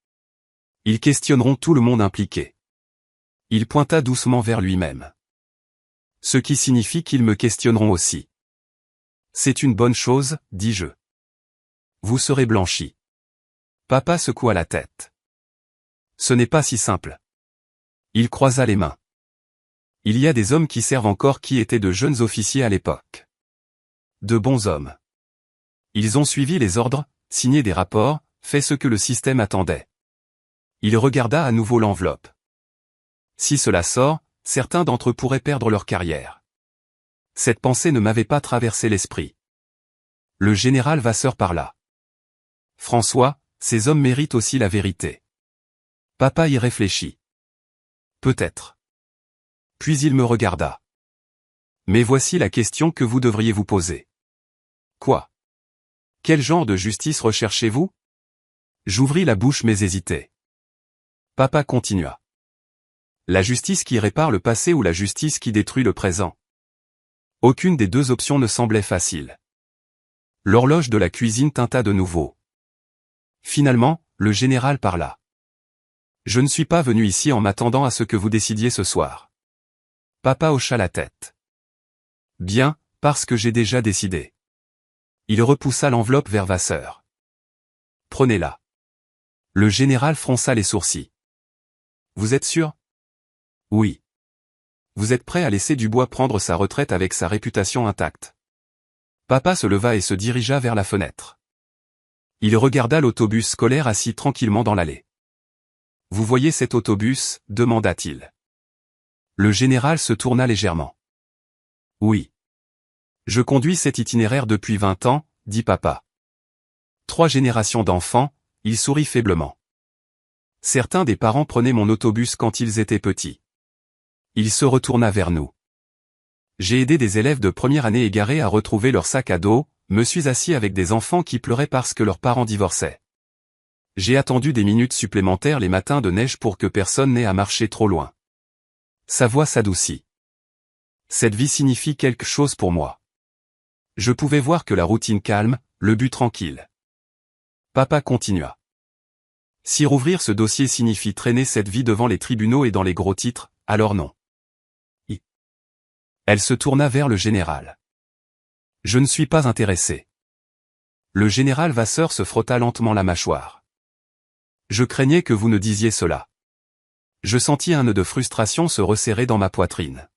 Ils questionneront tout le monde impliqué. Il pointa doucement vers lui-même. Ce qui signifie qu'ils me questionneront aussi. C'est une bonne chose, dis-je. Vous serez blanchi. Papa secoua la tête. Ce n'est pas si simple. Il croisa les mains. Il y a des hommes qui servent encore qui étaient de jeunes officiers à l'époque. De bons hommes. Ils ont suivi les ordres, signé des rapports, fait ce que le système attendait. Il regarda à nouveau l'enveloppe. Si cela sort, certains d'entre eux pourraient perdre leur carrière. Cette pensée ne m'avait pas traversé l'esprit. Le général Vasseur parla. François, ces hommes méritent aussi la vérité. Papa y réfléchit. Peut-être. Puis il me regarda. Mais voici la question que vous devriez vous poser. Quoi? Quel genre de justice recherchez-vous? J'ouvris la bouche mais hésitai. Papa continua. La justice qui répare le passé ou la justice qui détruit le présent? Aucune des deux options ne semblait facile. L'horloge de la cuisine tinta de nouveau. Finalement, le général parla. Je ne suis pas venu ici en m'attendant à ce que vous décidiez ce soir. Papa hocha la tête. Bien, parce que j'ai déjà décidé. Il repoussa l'enveloppe vers Vasseur. Prenez-la. Le général fronça les sourcils. Vous êtes sûr? Oui. Vous êtes prêt à laisser Dubois prendre sa retraite avec sa réputation intacte? Papa se leva et se dirigea vers la fenêtre. Il regarda l'autobus scolaire assis tranquillement dans l'allée. Vous voyez cet autobus? Demanda-t-il. Le général se tourna légèrement. Oui. Je conduis cet itinéraire depuis 20 ans, dit papa. 3 générations d'enfants, il sourit faiblement. Certains des parents prenaient mon autobus quand ils étaient petits. Il se retourna vers nous. J'ai aidé des élèves de première année égarés à retrouver leur sac à dos, me suis assis avec des enfants qui pleuraient parce que leurs parents divorçaient. J'ai attendu des minutes supplémentaires les matins de neige pour que personne n'ait à marcher trop loin. Sa voix s'adoucit. Cette vie signifie quelque chose pour moi. Je pouvais voir que la routine calme, le but tranquille. Papa continua. Si rouvrir ce dossier signifie traîner cette vie devant les tribunaux et dans les gros titres, alors non. Elle se tourna vers le général. Je ne suis pas intéressé. Le général Vasseur se frotta lentement la mâchoire. Je craignais que vous ne disiez cela. Je sentis un nœud de frustration se resserrer dans ma poitrine.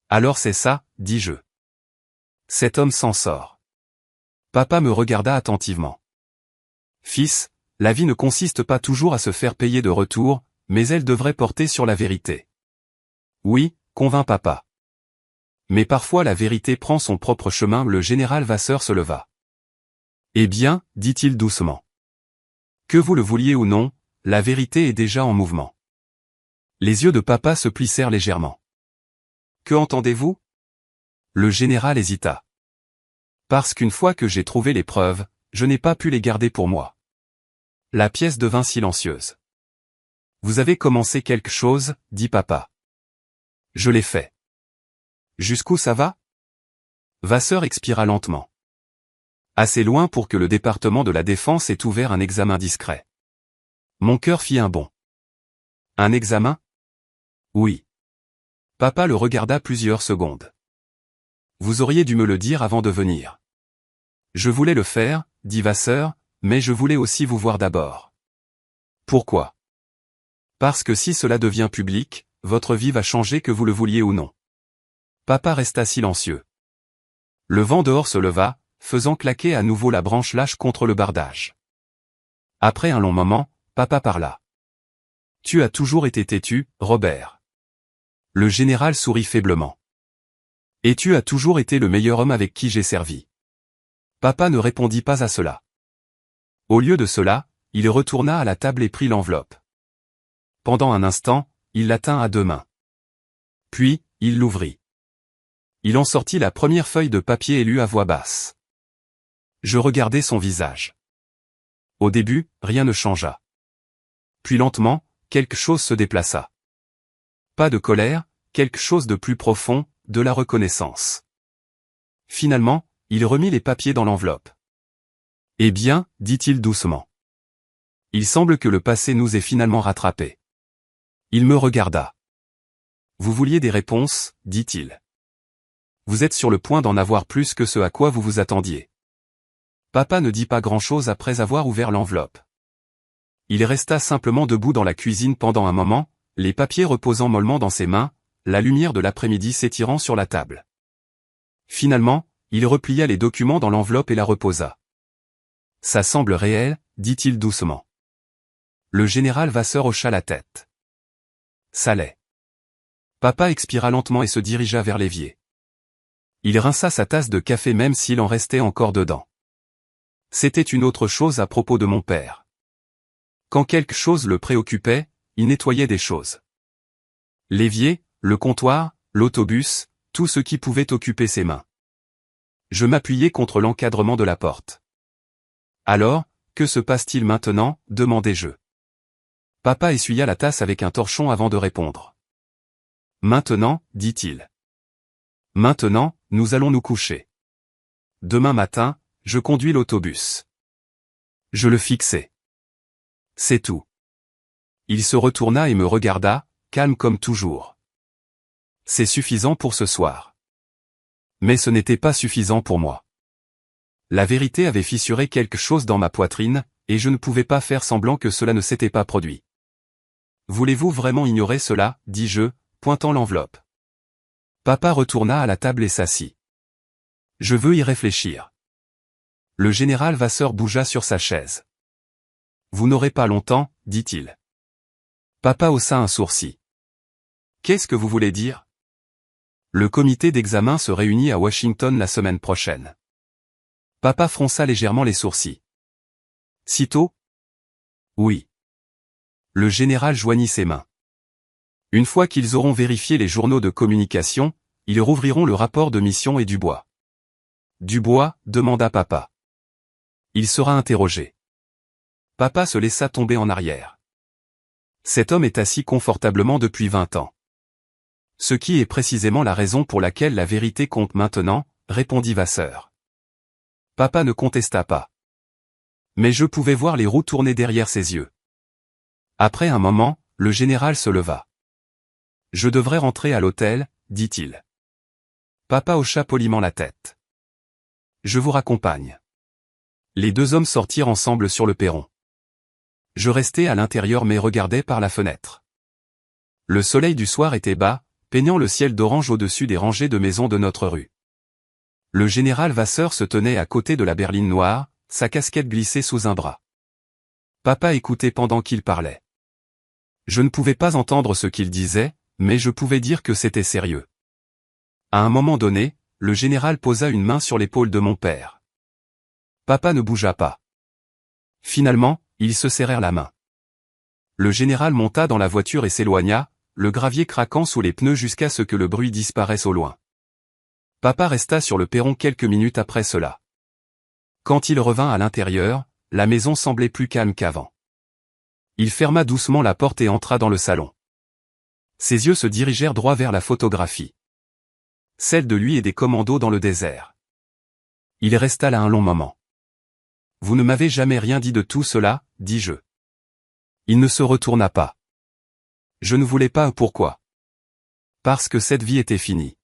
Alors c'est ça, dis-je. Cet homme s'en sort. Papa me regarda attentivement. Fils, la vie ne consiste pas toujours à se faire payer de retour, mais elle devrait porter sur la vérité. Oui, convint papa. Mais parfois la vérité prend son propre chemin. Le général Vasseur se leva. Eh bien, dit-il doucement. Que vous le vouliez ou non, la vérité est déjà en mouvement. Les yeux de papa se plissèrent légèrement. Que entendez-vous? Le général hésita. Parce qu'une fois que j'ai trouvé les preuves, je n'ai pas pu les garder pour moi. La pièce devint silencieuse. Vous avez commencé quelque chose, dit papa. Je l'ai fait. Jusqu'où ça va? Vasseur expira lentement. Assez loin pour que le département de la Défense ait ouvert un examen discret. Mon cœur fit un bond. Un examen? Oui. Papa le regarda plusieurs secondes. Vous auriez dû me le dire avant de venir. Je voulais le faire, dit Vasseur, mais je voulais aussi vous voir d'abord. Pourquoi? Parce que si cela devient public, votre vie va changer que vous le vouliez ou non. Papa resta silencieux. Le vent dehors se leva, faisant claquer à nouveau la branche lâche contre le bardage. Après un long moment, papa parla. Tu as toujours été têtu, Robert. Le général sourit faiblement. Et tu as toujours été le meilleur homme avec qui j'ai servi. Papa ne répondit pas à cela. Au lieu de cela, il retourna à la table et prit l'enveloppe. Pendant un instant, il la tint à deux mains. Puis, il l'ouvrit. Il en sortit la première feuille de papier et lut à voix basse. Je regardai son visage. Au début, rien ne changea. Puis lentement, quelque chose se déplaça. Pas de colère, quelque chose de plus profond, de la reconnaissance. Finalement, il remit les papiers dans l'enveloppe. Eh bien, dit-il doucement. Il semble que le passé nous ait finalement rattrapés. Il me regarda. Vous vouliez des réponses, dit-il. Vous êtes sur le point d'en avoir plus que ce à quoi vous vous attendiez. Papa ne dit pas grand-chose après avoir ouvert l'enveloppe. Il resta simplement debout dans la cuisine pendant un moment, les papiers reposant mollement dans ses mains, la lumière de l'après-midi s'étirant sur la table. Finalement, il replia les documents dans l'enveloppe et la reposa. Ça semble réel, dit-il doucement. Le général Vasseur hocha la tête. Ça l'est. Papa expira lentement et se dirigea vers l'évier. Il rinça sa tasse de café même s'il en restait encore dedans. C'était une autre chose à propos de mon père. Quand quelque chose le préoccupait, il nettoyait des choses. L'évier, le comptoir, l'autobus, tout ce qui pouvait occuper ses mains. Je m'appuyai contre l'encadrement de la porte. Alors, que se passe-t-il maintenant, demandai-je. Papa essuya la tasse avec un torchon avant de répondre. Maintenant, dit-il. Maintenant, nous allons nous coucher. Demain matin, je conduis l'autobus. Je le fixai. C'est tout. Il se retourna et me regarda, calme comme toujours. C'est suffisant pour ce soir. Mais ce n'était pas suffisant pour moi. La vérité avait fissuré quelque chose dans ma poitrine, et je ne pouvais pas faire semblant que cela ne s'était pas produit. Voulez-vous vraiment ignorer cela, dis-je, pointant l'enveloppe. Papa retourna à la table et s'assit. Je veux y réfléchir. Le général Vasseur bougea sur sa chaise. Vous n'aurez pas longtemps, dit-il. Papa haussa un sourcil. Qu'est-ce que vous voulez dire? Le comité d'examen se réunit à Washington la semaine prochaine. Papa fronça légèrement les sourcils. Sitôt? Oui. Le général joignit ses mains. Une fois qu'ils auront vérifié les journaux de communication, ils rouvriront le rapport de mission et Dubois. Dubois, demanda papa. Il sera interrogé. Papa se laissa tomber en arrière. Cet homme est assis confortablement depuis 20 ans. Ce qui est précisément la raison pour laquelle la vérité compte maintenant, répondit Vasseur. Papa ne contesta pas. Mais je pouvais voir les roues tourner derrière ses yeux. Après un moment, le général se leva. Je devrais rentrer à l'hôtel, dit-il. Papa hocha poliment la tête. Je vous raccompagne. Les deux hommes sortirent ensemble sur le perron. Je restais à l'intérieur mais regardais par la fenêtre. Le soleil du soir était bas, peignant le ciel d'orange au-dessus des rangées de maisons de notre rue. Le général Vasseur se tenait à côté de la berline noire, sa casquette glissée sous un bras. Papa écoutait pendant qu'il parlait. Je ne pouvais pas entendre ce qu'il disait, mais je pouvais dire que c'était sérieux. À un moment donné, le général posa une main sur l'épaule de mon père. Papa ne bougea pas. Finalement, ils se serrèrent la main. Le général monta dans la voiture et s'éloigna, le gravier craquant sous les pneus jusqu'à ce que le bruit disparaisse au loin. Papa resta sur le perron quelques minutes après cela. Quand il revint à l'intérieur, la maison semblait plus calme qu'avant. Il ferma doucement la porte et entra dans le salon. Ses yeux se dirigèrent droit vers la photographie. Celle de lui et des commandos dans le désert. Il resta là un long moment. Vous ne m'avez jamais rien dit de tout cela, dis-je. Il ne se retourna pas. Je ne voulais pas. Pourquoi? Parce que cette vie était finie.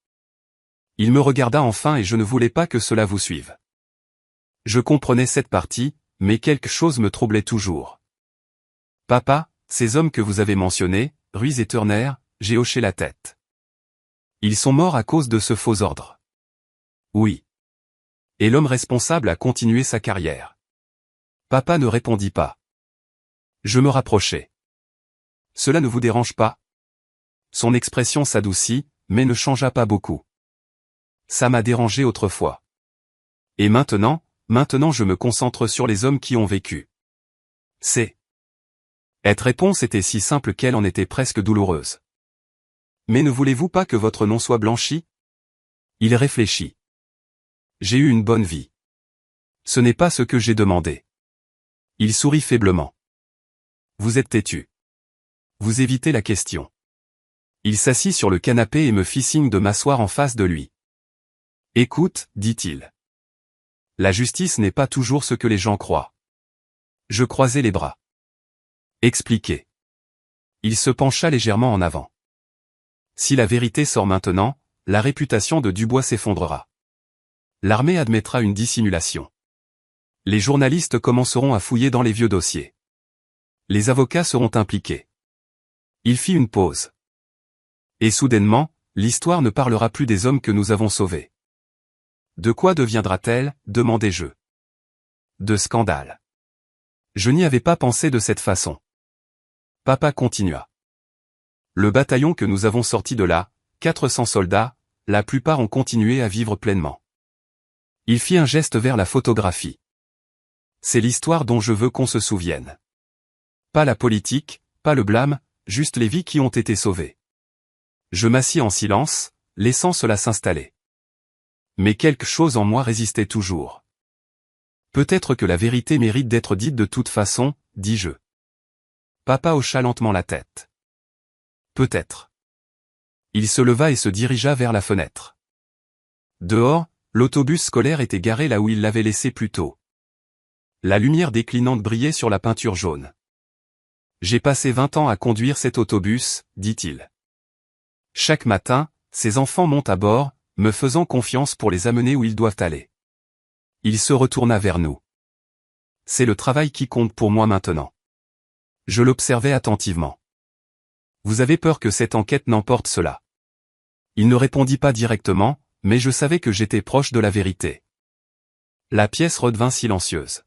Il me regarda enfin et je ne voulais pas que cela vous suive. Je comprenais cette partie, mais quelque chose me troublait toujours. Papa, ces hommes que vous avez mentionnés, Ruiz et Turner, j'ai hoché la tête. Ils sont morts à cause de ce faux ordre. Oui. Et l'homme responsable a continué sa carrière. Papa ne répondit pas. Je me rapprochai. Cela ne vous dérange pas? Son expression s'adoucit, mais ne changea pas beaucoup. Ça m'a dérangé autrefois. Et maintenant je me concentre sur les hommes qui ont vécu. Cette réponse était si simple qu'elle en était presque douloureuse. Mais ne voulez-vous pas que votre nom soit blanchi? Il réfléchit. J'ai eu une bonne vie. Ce n'est pas ce que j'ai demandé. Il sourit faiblement. Vous êtes têtu. Vous évitez la question. Il s'assit sur le canapé et me fit signe de m'asseoir en face de lui. Écoute, dit-il. La justice n'est pas toujours ce que les gens croient. Je croisai les bras. Expliquez. Il se pencha légèrement en avant. Si la vérité sort maintenant, la réputation de Dubois s'effondrera. L'armée admettra une dissimulation. Les journalistes commenceront à fouiller dans les vieux dossiers. Les avocats seront impliqués. Il fit une pause. Et soudainement, l'histoire ne parlera plus des hommes que nous avons sauvés. De quoi deviendra-t-elle, demandai-je. De scandale. Je n'y avais pas pensé de cette façon. Papa continua. Le bataillon que nous avons sorti de là, 400 soldats, la plupart ont continué à vivre pleinement. Il fit un geste vers la photographie. C'est l'histoire dont je veux qu'on se souvienne. Pas la politique, pas le blâme, juste les vies qui ont été sauvées. Je m'assis en silence, laissant cela s'installer. Mais quelque chose en moi résistait toujours. Peut-être que la vérité mérite d'être dite de toute façon, dis-je. Papa hocha lentement la tête. Peut-être. Il se leva et se dirigea vers la fenêtre. Dehors, l'autobus scolaire était garé là où il l'avait laissé plus tôt. La lumière déclinante brillait sur la peinture jaune. J'ai passé 20 ans à conduire cet autobus, dit-il. Chaque matin, ces enfants montent à bord, me faisant confiance pour les amener où ils doivent aller. Il se retourna vers nous. C'est le travail qui compte pour moi maintenant. Je l'observais attentivement. Vous avez peur que cette enquête n'emporte cela? Il ne répondit pas directement, mais je savais que j'étais proche de la vérité. La pièce redevint silencieuse.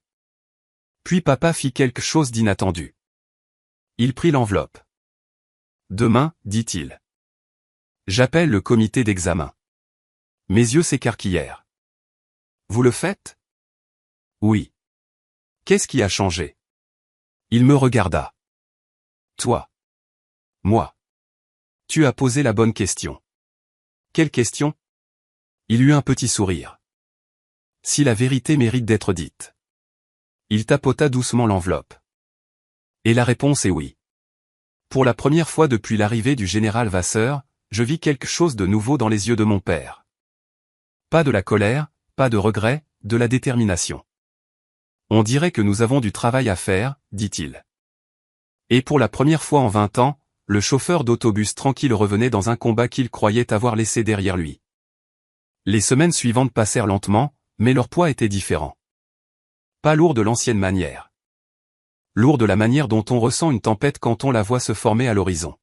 Puis papa fit quelque chose d'inattendu. Il prit l'enveloppe. Demain, dit-il. J'appelle le comité d'examen. Mes yeux s'écarquillèrent. Vous le faites? Oui. Qu'est-ce qui a changé? Il me regarda. Toi. Moi. Tu as posé la bonne question. Quelle question? Il eut un petit sourire. Si la vérité mérite d'être dite. Il tapota doucement l'enveloppe. Et la réponse est oui. Pour la première fois depuis l'arrivée du général Vasseur, je vis quelque chose de nouveau dans les yeux de mon père. Pas de la colère, pas de regret, de la détermination. On dirait que nous avons du travail à faire, dit-il. Et pour la première fois en 20 ans, le chauffeur d'autobus tranquille revenait dans un combat qu'il croyait avoir laissé derrière lui. Les semaines suivantes passèrent lentement, mais leur poids était différent. Pas lourd de l'ancienne manière. Lourd de la manière dont on ressent une tempête quand on la voit se former à l'horizon.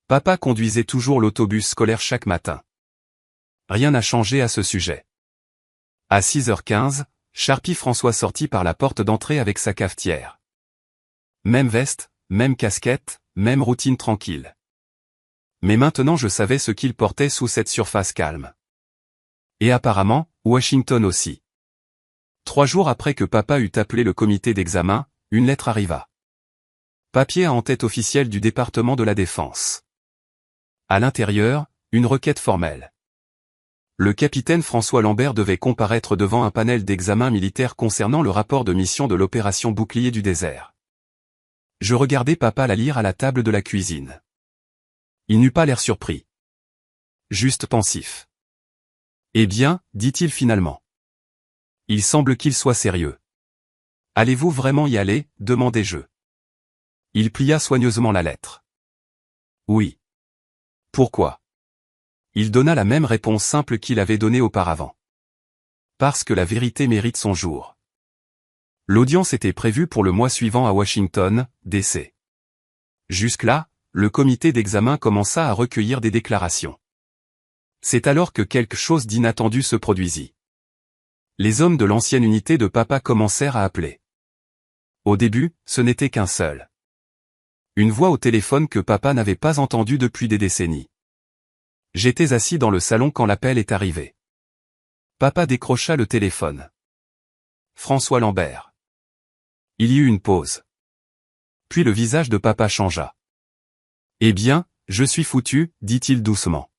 Papa conduisait toujours l'autobus scolaire chaque matin. Rien n'a changé à ce sujet. À 6h15, Charpie François sortit par la porte d'entrée avec sa cafetière. Même veste, même casquette, même routine tranquille. Mais maintenant je savais ce qu'il portait sous cette surface calme. Et apparemment, Washington aussi. 3 jours après que papa eut appelé le comité d'examen, une lettre arriva. Papier en tête officielle du département de la Défense. À l'intérieur, une requête formelle. Le capitaine François Lambert devait comparaître devant un panel d'examen militaire concernant le rapport de mission de l'opération Bouclier du désert. Je regardais papa la lire à la table de la cuisine. Il n'eut pas l'air surpris. Juste pensif. Eh bien, dit-il finalement. Il semble qu'il soit sérieux. Allez-vous vraiment y aller, demandai-je. Il plia soigneusement la lettre. Oui. Pourquoi? Il donna la même réponse simple qu'il avait donnée auparavant. Parce que la vérité mérite son jour. L'audience était prévue pour le mois suivant à Washington, D.C. Jusque-là, le comité d'examen commença à recueillir des déclarations. C'est alors que quelque chose d'inattendu se produisit. Les hommes de l'ancienne unité de papa commencèrent à appeler. Au début, ce n'était qu'un seul. Une voix au téléphone que papa n'avait pas entendue depuis des décennies. J'étais assis dans le salon quand l'appel est arrivé. Papa décrocha le téléphone. François Lambert. Il y eut une pause. Puis le visage de papa changea. Eh bien, je suis foutu, dit-il doucement.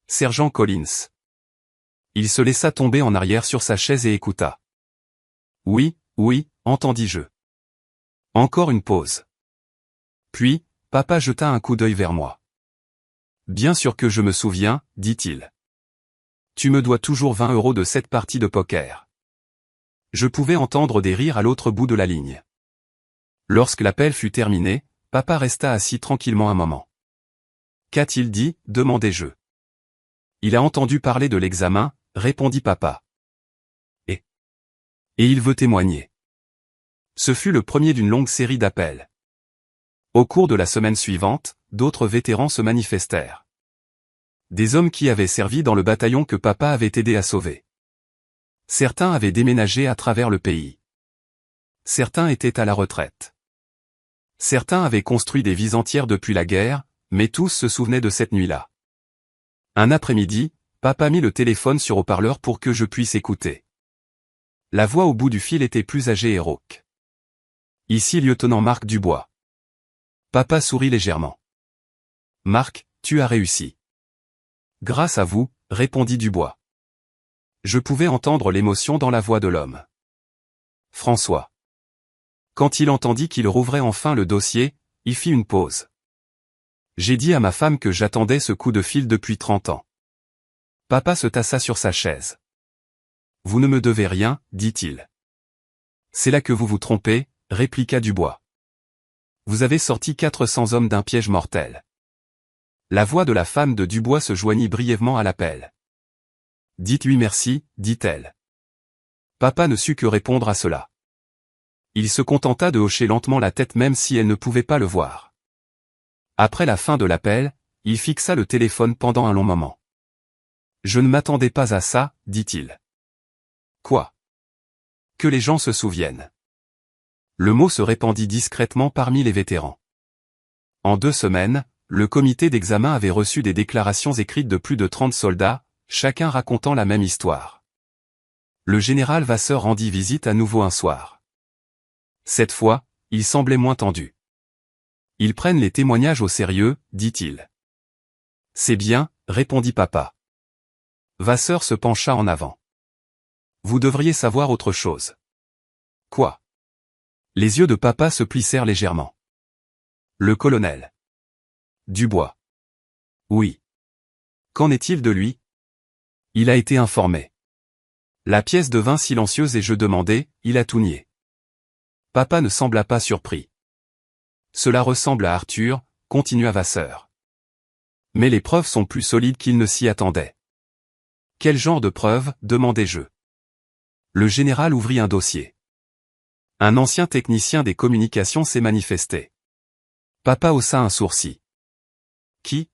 Sergent Collins. Il se laissa tomber en arrière sur sa chaise et écouta. Oui, oui, entendis-je. Encore une pause. Puis, papa jeta un coup d'œil vers moi. Bien sûr que je me souviens, dit-il. Tu me dois toujours 20 € de cette partie de poker. Je pouvais entendre des rires à l'autre bout de la ligne. Lorsque l'appel fut terminé, papa resta assis tranquillement un moment. Qu'a-t-il dit, demandai-je. Il a entendu parler de l'examen, répondit papa. Et il veut témoigner. Ce fut le premier d'une longue série d'appels. Au cours de la semaine suivante, d'autres vétérans se manifestèrent. Des hommes qui avaient servi dans le bataillon que papa avait aidé à sauver. Certains avaient déménagé à travers le pays. Certains étaient à la retraite. Certains avaient construit des vies entières depuis la guerre, mais tous se souvenaient de cette nuit-là. Un après-midi, papa mit le téléphone sur haut-parleur pour que je puisse écouter. La voix au bout du fil était plus âgée et rauque. Ici lieutenant Marc Dubois. Papa sourit légèrement. Marc, tu as réussi. Grâce à vous, répondit Dubois. Je pouvais entendre l'émotion dans la voix de l'homme. François. Quand il entendit qu'il rouvrait enfin le dossier, il fit une pause. J'ai dit à ma femme que j'attendais ce coup de fil depuis 30 ans. Papa se tassa sur sa chaise. Vous ne me devez rien, dit-il. C'est là que vous vous trompez, répliqua Dubois. Vous avez sorti 400 hommes d'un piège mortel. La voix de la femme de Dubois se joignit brièvement à l'appel. Dites-lui merci, dit-elle. Papa ne sut que répondre à cela. Il se contenta de hocher lentement la tête même si elle ne pouvait pas le voir. Après la fin de l'appel, il fixa le téléphone pendant un long moment. Je ne m'attendais pas à ça, dit-il. Quoi? Que les gens se souviennent. Le mot se répandit discrètement parmi les vétérans. En 2 semaines, le comité d'examen avait reçu des déclarations écrites de plus de 30 soldats, chacun racontant la même histoire. Le général Vasseur rendit visite à nouveau un soir. Cette fois, il semblait moins tendu. Ils prennent les témoignages au sérieux, dit-il. C'est bien, répondit papa. Vasseur se pencha en avant. Vous devriez savoir autre chose. Quoi? Les yeux de papa se plissèrent légèrement. Le colonel. Dubois. Oui. Qu'en est-il de lui? Il a été informé. La pièce devint silencieuse et je demandai, il a tout nié. Papa ne sembla pas surpris. Cela ressemble à Arthur, continua Vasseur. Mais les preuves sont plus solides qu'il ne s'y attendait. Quel genre de preuves, demandai-je. Le général ouvrit un dossier. Un ancien technicien des communications s'est manifesté. Papa haussa un sourcil. Qui?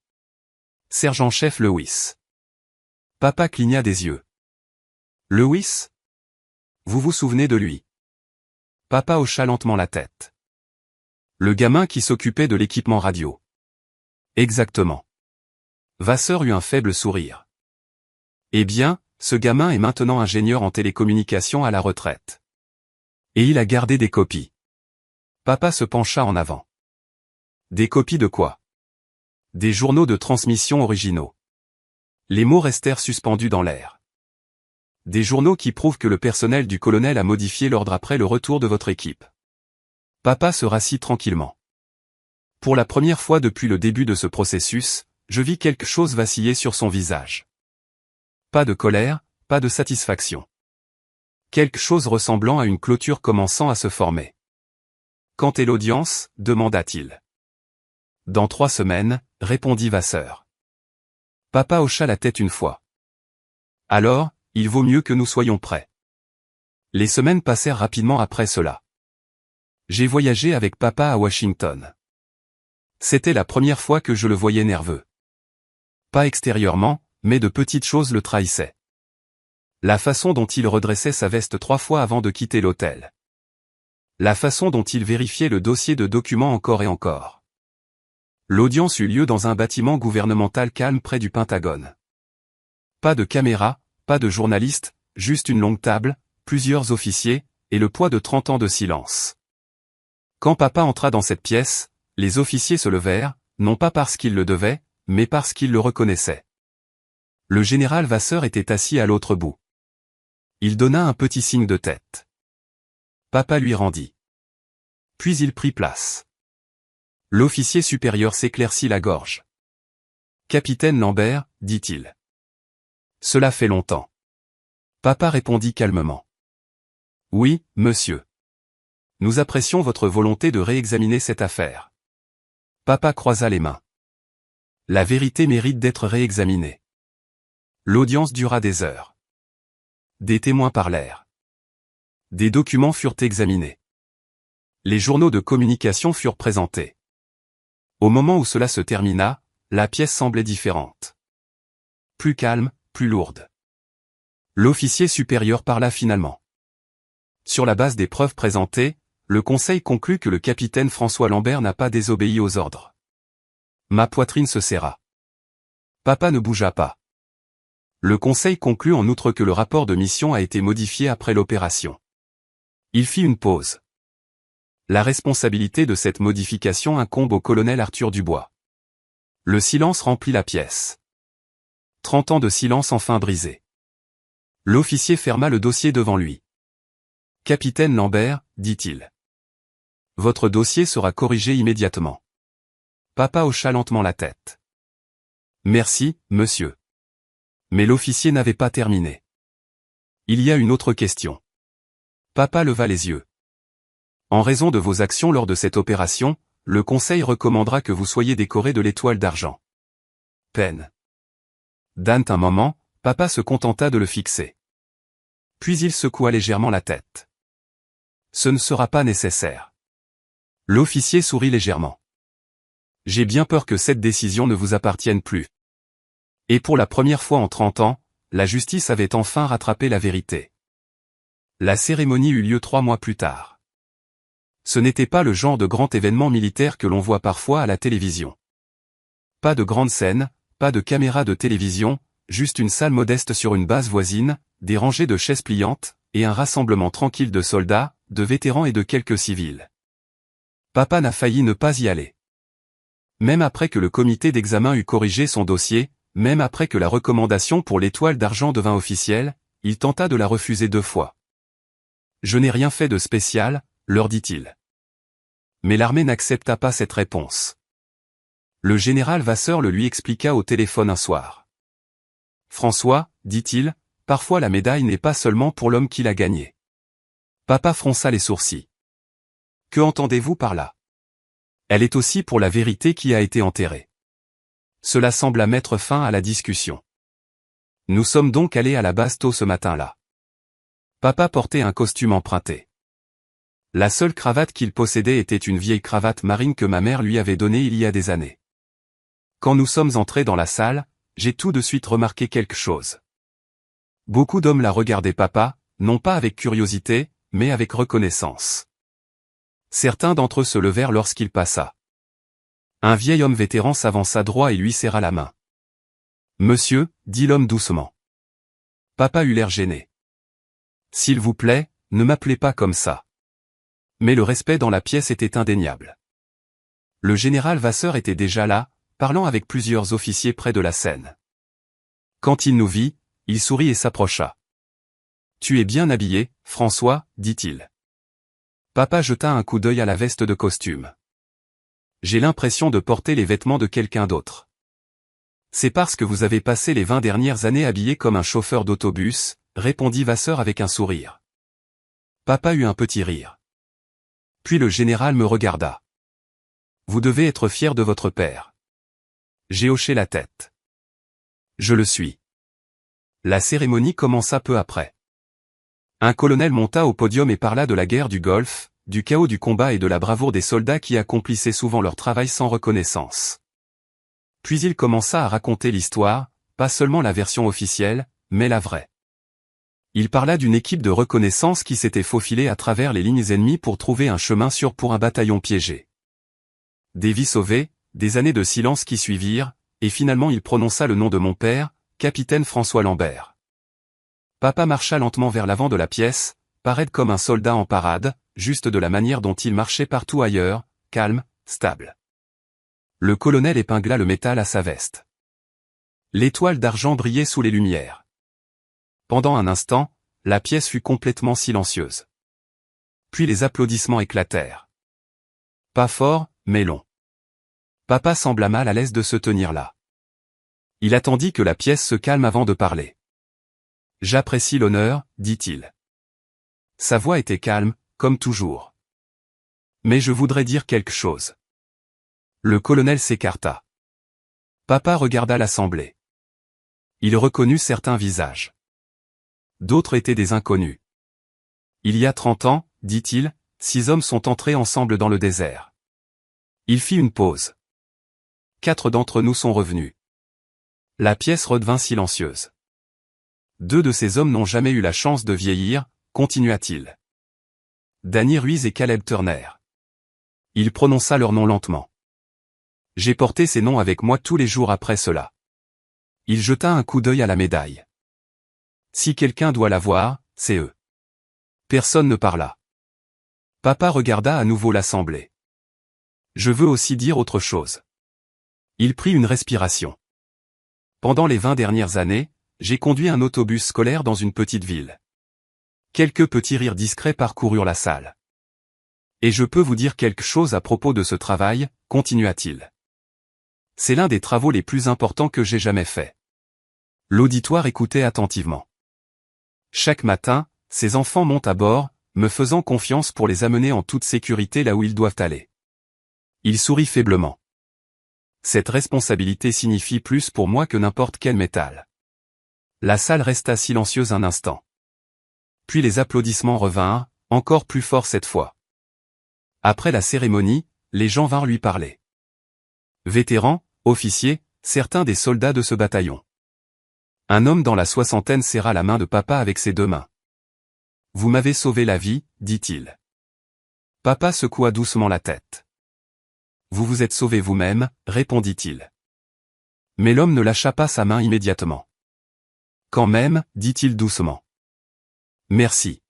Sergent-chef Lewis. Papa cligna des yeux. Lewis? Vous vous souvenez de lui? Papa hocha lentement la tête. Le gamin qui s'occupait de l'équipement radio. Exactement. Vasseur eut un faible sourire. Eh bien, ce gamin est maintenant ingénieur en télécommunications à la retraite. Et il a gardé des copies. Papa se pencha en avant. Des copies de quoi? Des journaux de transmission originaux. Les mots restèrent suspendus dans l'air. Des journaux qui prouvent que le personnel du colonel a modifié l'ordre après le retour de votre équipe. Papa se rassit tranquillement. Pour la première fois depuis le début de ce processus, je vis quelque chose vaciller sur son visage. Pas de colère, pas de satisfaction. Quelque chose ressemblant à une clôture commençant à se former. « Quand est l'audience » demanda-t-il. « Dans 3 semaines » répondit Vasseur. Papa hocha la tête une fois. « Alors, il vaut mieux que nous soyons prêts. » Les semaines passèrent rapidement après cela. J'ai voyagé avec papa à Washington. C'était la première fois que je le voyais nerveux. Pas extérieurement, mais de petites choses le trahissaient. La façon dont il redressait sa veste 3 fois avant de quitter l'hôtel. La façon dont il vérifiait le dossier de documents encore et encore. L'audience eut lieu dans un bâtiment gouvernemental calme près du Pentagone. Pas de caméra, pas de journalistes, juste une longue table, plusieurs officiers, et le poids de 30 ans de silence. Quand papa entra dans cette pièce, les officiers se levèrent, non pas parce qu'ils le devaient, mais parce qu'ils le reconnaissaient. Le général Vasseur était assis à l'autre bout. Il donna un petit signe de tête. Papa lui rendit. Puis il prit place. L'officier supérieur s'éclaircit la gorge. « Capitaine Lambert, dit-il. »« Cela fait longtemps. » Papa répondit calmement. « Oui, monsieur. Nous apprécions votre volonté de réexaminer cette affaire. » Papa croisa les mains. La vérité mérite d'être réexaminée. L'audience dura des heures. Des témoins parlèrent. Des documents furent examinés. Les journaux de communication furent présentés. Au moment où cela se termina, la pièce semblait différente. Plus calme, plus lourde. L'officier supérieur parla finalement. Sur la base des preuves présentées, le Conseil conclut que le capitaine François Lambert n'a pas désobéi aux ordres. Ma poitrine se serra. Papa ne bougea pas. Le Conseil conclut en outre que le rapport de mission a été modifié après l'opération. Il fit une pause. La responsabilité de cette modification incombe au colonel Arthur Dubois. Le silence remplit la pièce. 30 ans de silence enfin brisé. L'officier ferma le dossier devant lui. « Capitaine Lambert, dit-il. Votre dossier sera corrigé immédiatement. » Papa hocha lentement la tête. « Merci, monsieur. » Mais l'officier n'avait pas terminé. « Il y a une autre question. » Papa leva les yeux. « En raison de vos actions lors de cette opération, le Conseil recommandera que vous soyez décoré de l'étoile d'argent. » Peine. D'un moment, papa se contenta de le fixer. Puis il secoua légèrement la tête. « Ce ne sera pas nécessaire. » L'officier sourit légèrement. « J'ai bien peur que cette décision ne vous appartienne plus. » Et pour la première fois en 30 ans, la justice avait enfin rattrapé la vérité. La cérémonie eut lieu 3 mois plus tard. Ce n'était pas le genre de grand événement militaire que l'on voit parfois à la télévision. Pas de grande scène, pas de caméra de télévision, juste une salle modeste sur une base voisine, des rangées de chaises pliantes, et un rassemblement tranquille de soldats, de vétérans et de quelques civils. Papa n'a failli ne pas y aller. Même après que le comité d'examen eut corrigé son dossier, même après que la recommandation pour l'étoile d'argent devint officielle, il tenta de la refuser 2 fois. « Je n'ai rien fait de spécial », leur dit-il. Mais l'armée n'accepta pas cette réponse. Le général Vasseur le lui expliqua au téléphone un soir. « François, dit-il, parfois la médaille n'est pas seulement pour l'homme qui l'a gagnée. » Papa fronça les sourcils. « Que entendez-vous par là ? Elle est aussi pour la vérité qui a été enterrée. » Cela sembla mettre fin à la discussion. Nous sommes donc allés à la base tôt ce matin-là. Papa portait un costume emprunté. La seule cravate qu'il possédait était une vieille cravate marine que ma mère lui avait donnée il y a des années. Quand nous sommes entrés dans la salle, j'ai tout de suite remarqué quelque chose. Beaucoup d'hommes la regardaient papa, non pas avec curiosité, mais avec reconnaissance. Certains d'entre eux se levèrent lorsqu'il passa. Un vieil homme vétéran s'avança droit et lui serra la main. « Monsieur, dit l'homme doucement. » Papa eut l'air gêné. « S'il vous plaît, ne m'appelez pas comme ça. » Mais le respect dans la pièce était indéniable. Le général Vasseur était déjà là, parlant avec plusieurs officiers près de la scène. Quand il nous vit, il sourit et s'approcha. « Tu es bien habillé, François, dit-il. » Papa jeta un coup d'œil à la veste de costume. J'ai l'impression de porter les vêtements de quelqu'un d'autre. C'est parce que vous avez passé les 20 dernières années habillé comme un chauffeur d'autobus, répondit Vasseur avec un sourire. Papa eut un petit rire. Puis le général me regarda. Vous devez être fier de votre père. J'ai hoché la tête. Je le suis. La cérémonie commença peu après. Un colonel monta au podium et parla de la guerre du Golfe, du chaos du combat et de la bravoure des soldats qui accomplissaient souvent leur travail sans reconnaissance. Puis il commença à raconter l'histoire, pas seulement la version officielle, mais la vraie. Il parla d'une équipe de reconnaissance qui s'était faufilée à travers les lignes ennemies pour trouver un chemin sûr pour un bataillon piégé. Des vies sauvées, des années de silence qui suivirent, et finalement il prononça le nom de mon père, capitaine François Lambert. Papa marcha lentement vers l'avant de la pièce, parade comme un soldat en parade, juste de la manière dont il marchait partout ailleurs, calme, stable. Le colonel épingla le métal à sa veste. L'étoile d'argent brillait sous les lumières. Pendant un instant, la pièce fut complètement silencieuse. Puis les applaudissements éclatèrent. Pas fort, mais long. Papa sembla mal à l'aise de se tenir là. Il attendit que la pièce se calme avant de parler. J'apprécie l'honneur, dit-il. Sa voix était calme, comme toujours. Mais je voudrais dire quelque chose. Le colonel s'écarta. Papa regarda l'assemblée. Il reconnut certains visages. D'autres étaient des inconnus. Il y a 30 ans, dit-il, 6 hommes sont entrés ensemble dans le désert. Il fit une pause. 4 d'entre nous sont revenus. La pièce redevint silencieuse. 2 de ces hommes n'ont jamais eu la chance de vieillir, continua-t-il. Danny Ruiz et Caleb Turner. Il prononça leurs noms lentement. J'ai porté ces noms avec moi tous les jours après cela. Il jeta un coup d'œil à la médaille. Si quelqu'un doit la voir, c'est eux. Personne ne parla. Papa regarda à nouveau l'assemblée. Je veux aussi dire autre chose. Il prit une respiration. Pendant les 20 dernières années, j'ai conduit un autobus scolaire dans une petite ville. Quelques petits rires discrets parcoururent la salle. Et je peux vous dire quelque chose à propos de ce travail, continua-t-il. C'est l'un des travaux les plus importants que j'ai jamais fait. L'auditoire écoutait attentivement. Chaque matin, ces enfants montent à bord, me faisant confiance pour les amener en toute sécurité là où ils doivent aller. Il sourit faiblement. Cette responsabilité signifie plus pour moi que n'importe quel métal. La salle resta silencieuse un instant. Puis les applaudissements revinrent, encore plus forts cette fois. Après la cérémonie, les gens vinrent lui parler. Vétérans, officiers, certains des soldats de ce bataillon. Un homme dans la soixantaine serra la main de papa avec ses 2 mains. Vous m'avez sauvé la vie, dit-il. Papa secoua doucement la tête. Vous vous êtes sauvé vous-même, répondit-il. Mais l'homme ne lâcha pas sa main immédiatement. Quand même, dit-il doucement. Merci.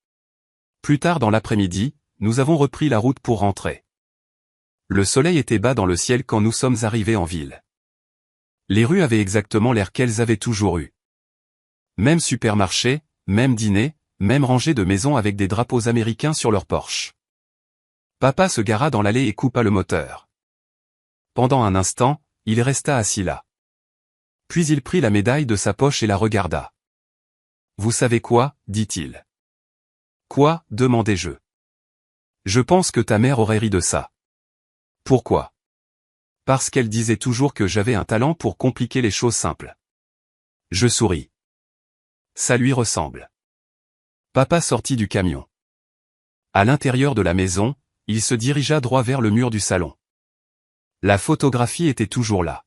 Plus tard dans l'après-midi, nous avons repris la route pour rentrer. Le soleil était bas dans le ciel quand nous sommes arrivés en ville. Les rues avaient exactement l'air qu'elles avaient toujours eu. Même supermarché, même dîner, même rangée de maisons avec des drapeaux américains sur leurs porches. Papa se gara dans l'allée et coupa le moteur. Pendant un instant, il resta assis là. Puis il prit la médaille de sa poche et la regarda. Vous savez quoi, dit-il. Quoi, demandai-je. Je pense que ta mère aurait ri de ça. Pourquoi? Parce qu'elle disait toujours que j'avais un talent pour compliquer les choses simples. Je souris. Ça lui ressemble. Papa sortit du camion. À l'intérieur de la maison, il se dirigea droit vers le mur du salon. La photographie était toujours là.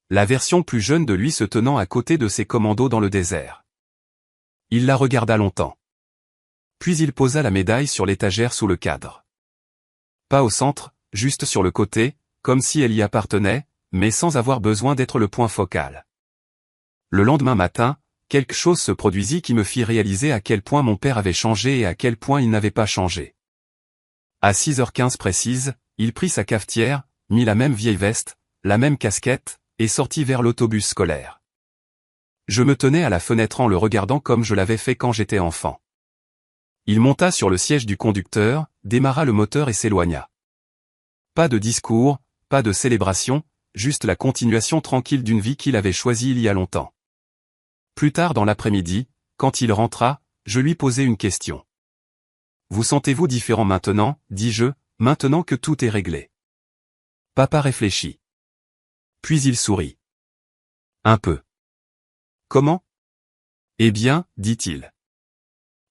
La version plus jeune de lui se tenant à côté de ses commandos dans le désert. Il la regarda longtemps. Puis il posa la médaille sur l'étagère sous le cadre. Pas au centre, juste sur le côté, comme si elle y appartenait, mais sans avoir besoin d'être le point focal. Le lendemain matin, quelque chose se produisit qui me fit réaliser à quel point mon père avait changé et à quel point il n'avait pas changé. À 6h15 précise, il prit sa cafetière, mit la même vieille veste, la même casquette, et sortit vers l'autobus scolaire. Je me tenais à la fenêtre en le regardant comme je l'avais fait quand j'étais enfant. Il monta sur le siège du conducteur, démarra le moteur et s'éloigna. Pas de discours, pas de célébration, juste la continuation tranquille d'une vie qu'il avait choisie il y a longtemps. Plus tard dans l'après-midi, quand il rentra, je lui posai une question. Vous sentez-vous différent maintenant, dis-je, maintenant que tout est réglé? Papa réfléchit. Puis il sourit. Un peu. Comment? Eh bien, dit-il.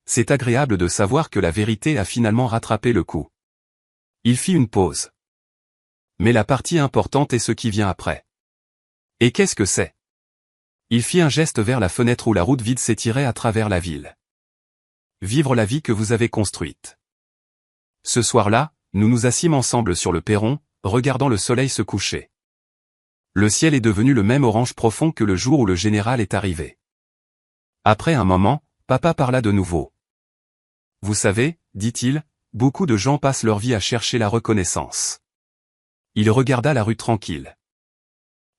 C'est agréable de savoir que la vérité a finalement rattrapé le coup. Il fit une pause. Mais la partie importante est ce qui vient après. Et qu'est-ce que c'est? Il fit un geste vers la fenêtre où la route vide s'étirait à travers la ville. Vivre la vie que vous avez construite. Ce soir-là, nous nous assîmes ensemble sur le perron, regardant le soleil se coucher. Le ciel est devenu le même orange profond que le jour où le général est arrivé. Après un moment, papa parla de nouveau. Vous savez, dit-il, beaucoup de gens passent leur vie à chercher la reconnaissance. Il regarda la rue tranquille.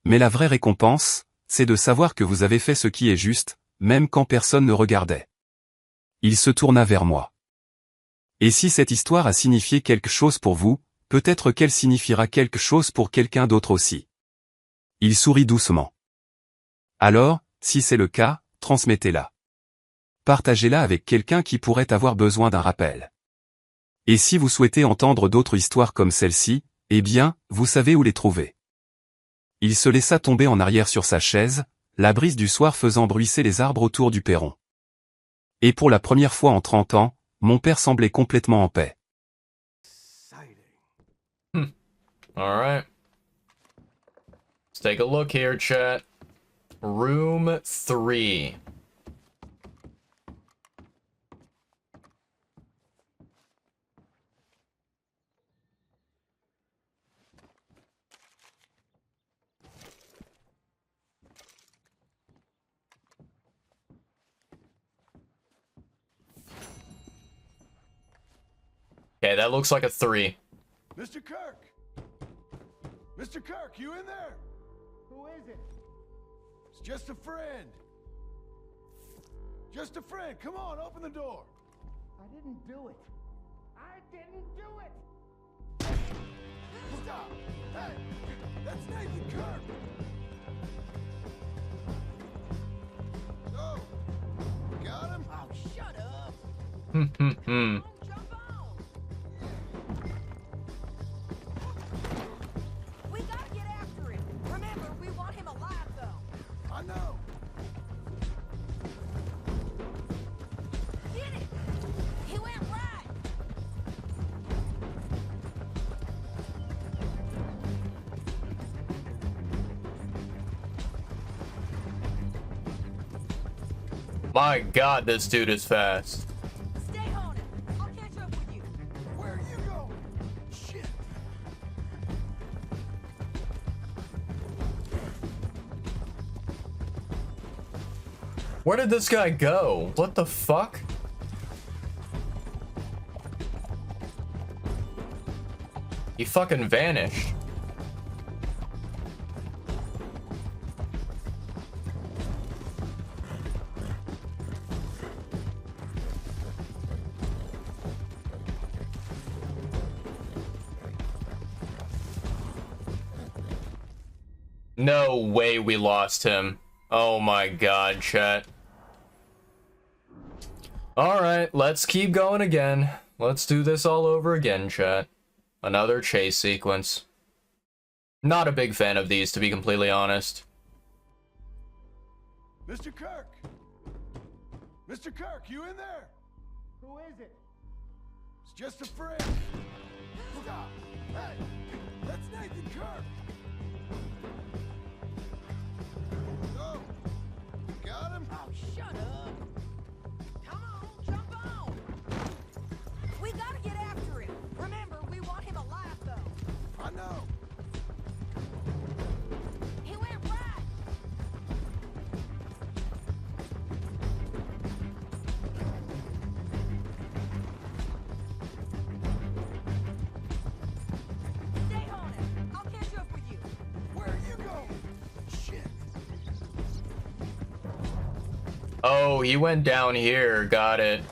Mais la vraie récompense, c'est de savoir que vous avez fait ce qui est juste, même quand personne ne regardait. Il se tourna vers moi. Et si cette histoire a signifié quelque chose pour vous, peut-être qu'elle signifiera quelque chose pour quelqu'un d'autre aussi. Il sourit doucement. Alors, si c'est le cas, transmettez-la. Partagez-la avec quelqu'un qui pourrait avoir besoin d'un rappel. Et si vous souhaitez entendre d'autres histoires comme celle-ci, eh bien, vous savez où les trouver. Il se laissa tomber en arrière sur sa chaise, la brise du soir faisant bruisser les arbres autour du perron. Et pour la première fois en 30 ans, mon père semblait complètement en paix. Alright. Let's take a look here, chat. Room 3. Okay, that looks like a 3. Mr. Kirk! Mr. Kirk, you in there? Who is it? It's just a friend. Just a friend. Come on, open the door. I didn't do it. I didn't do it. Stop. Hey, that's Nathan Kirk. Oh, got him? Oh, shut up. We gotta get after him. Remember, we want him alive, though. I know. Get it! He went right. My god, this dude is fast. Stay on it. I'll catch up with you. Where are you going? Shit. Where did this guy go? What the fuck? He fucking vanished. No way we lost him. Oh my god, chat. Alright, let's keep going again. Let's do this all over again, chat. Another chase sequence. Not a big fan of these, to be completely honest. Mr. Kirk! Mr. Kirk, you in there? Who is it? It's just a friend. Stop. Hey, that's Nathan Kirk. Oh, got him? Oh, shut up. Come on, jump on. We gotta get after him. Remember, we want him alive, though. I know. He went right. Stay on it. I'll catch up with you. Where are you going? Shit. Oh, he went down here. Got it.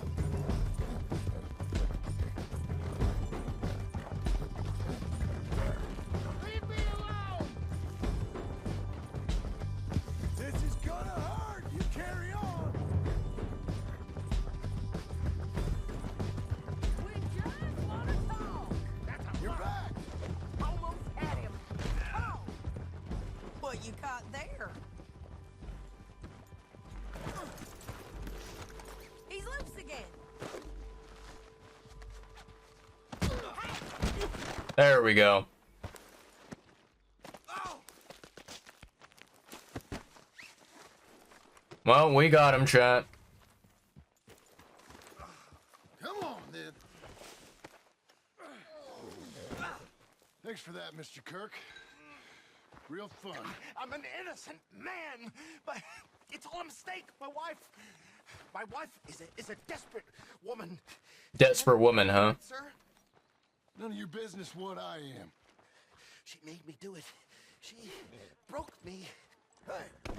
There we go. Well, we got him, chat. Come on, then. Thanks for that, Mr. Kirk. Real fun. I'm an innocent man, but it's all a mistake. My wife is a desperate woman. Desperate woman, huh? Sir, None of your business what I am. she made me do it. She broke me. Hey,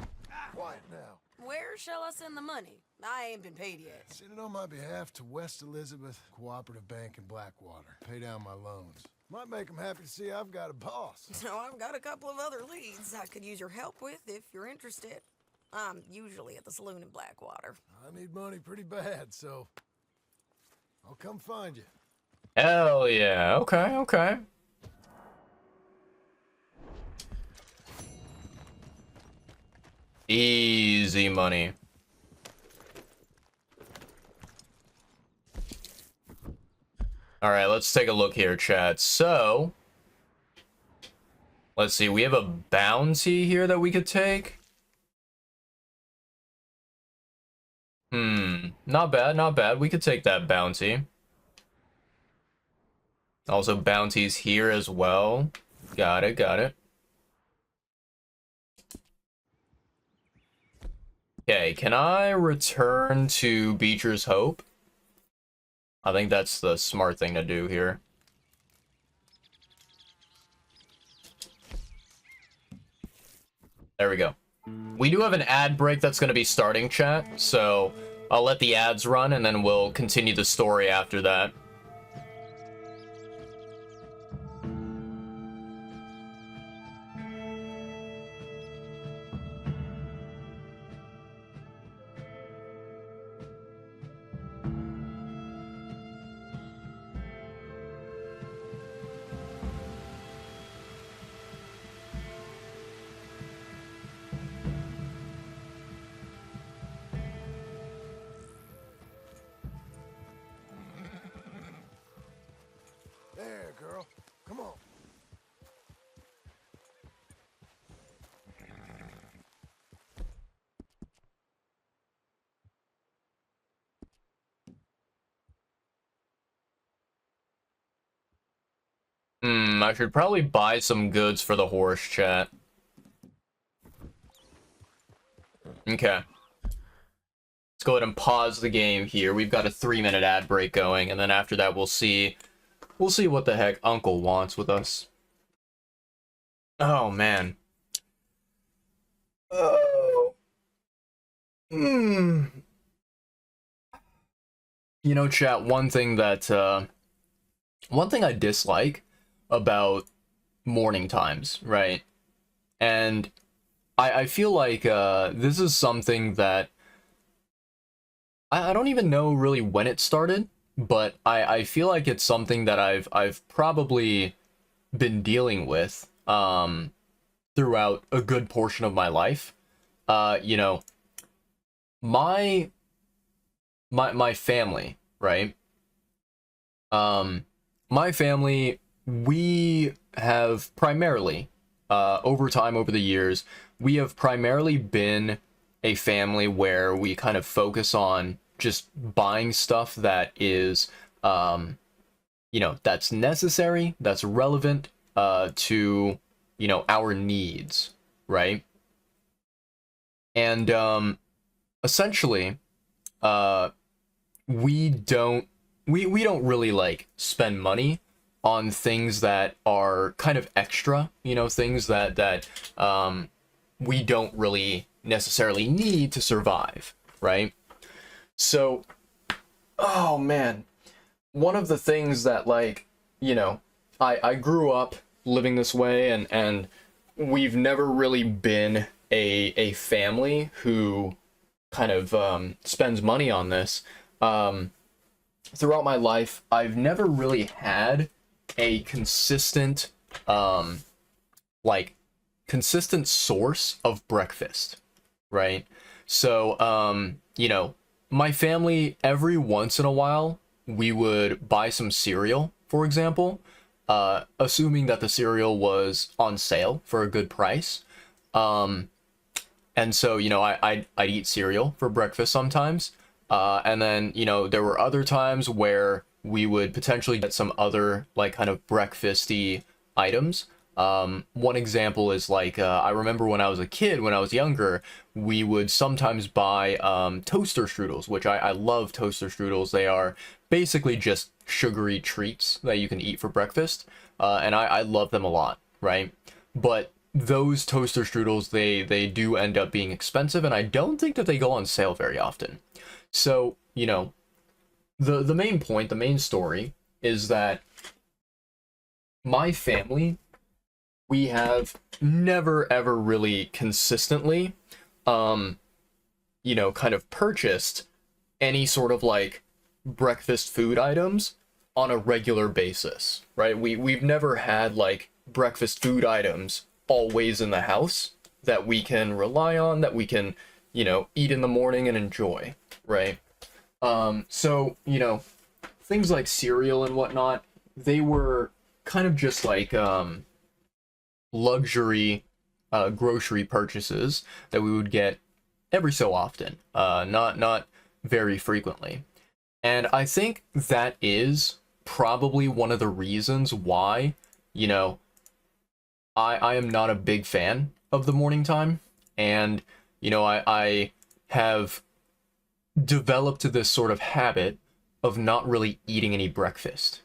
quiet now. Where shall I send the money? I ain't been paid yet. Send it on my behalf to West Elizabeth Cooperative Bank in Blackwater. Pay down my loans. Might make them happy to see I've got a boss. So I've got a couple of other leads I could use your help with if you're interested. I'm usually at the saloon in Blackwater. I need money pretty bad, so I'll come find you. Hell yeah. Okay, okay. Easy money. All right, let's take a look here, chat. So, let's see. We have a bounty here that we could take. Not bad, not bad. We could take that bounty. Also, bounties here as well. Got it, got it. Okay, can I return to Beecher's Hope? I think that's the smart thing to do here. There we go. We do have an ad break that's going to be starting, chat, so I'll let the ads run and then we'll continue the story after that. There, girl. Come on. I should probably buy some goods for the horse, chat. Okay. Let's go ahead and pause the game here. We've got a 3-minute ad break going, and then after that we'll see what the heck Uncle wants with us. Oh man. Oh. You know, chat, one thing I dislike about morning times, right? And I feel like this is something that I don't even know really when it started, but I feel like it's something that I've probably been dealing with throughout a good portion of my life. You know, my family, right? My family, we have primarily, over time, over the years, we have primarily been a family where we kind of focus on just buying stuff that is, you know, that's necessary, that's relevant to, you know, our needs, right? And essentially, we don't really like spend money on things that are kind of extra, you know, things that we don't really necessarily need to survive, right? So, oh man, one of the things that, like, you know, I grew up living this way, and we've never really been a family who kind of spends money on this. Throughout my life, I've never really had a consistent, consistent source of breakfast, right? So, you know, my family, every once in a while, we would buy some cereal, for example. assuming that the cereal was on sale for a good price. And so, I'd eat cereal for breakfast sometimes. And then, there were other times where we would potentially get some other, like, kind of breakfasty items. One example is, like, I remember when I was a kid, when I was younger, we would sometimes buy toaster strudels, which I love toaster strudels. They are basically just sugary treats that you can eat for breakfast. And I love them a lot, right? But those toaster strudels, they do end up being expensive, and I don't think that they go on sale very often. So, the main point, the main story is that my family, we have never ever really consistently, kind of purchased any sort of like breakfast food items on a regular basis, right? We've never had like breakfast food items always in the house that we can rely on, that we can, eat in the morning and enjoy, right? So, things like cereal and whatnot, they were kind of just like luxury grocery purchases that we would get every so often, not very frequently. And I think that is probably one of the reasons why, I am not a big fan of the morning time. And, I have developed this sort of habit of not really eating any breakfast,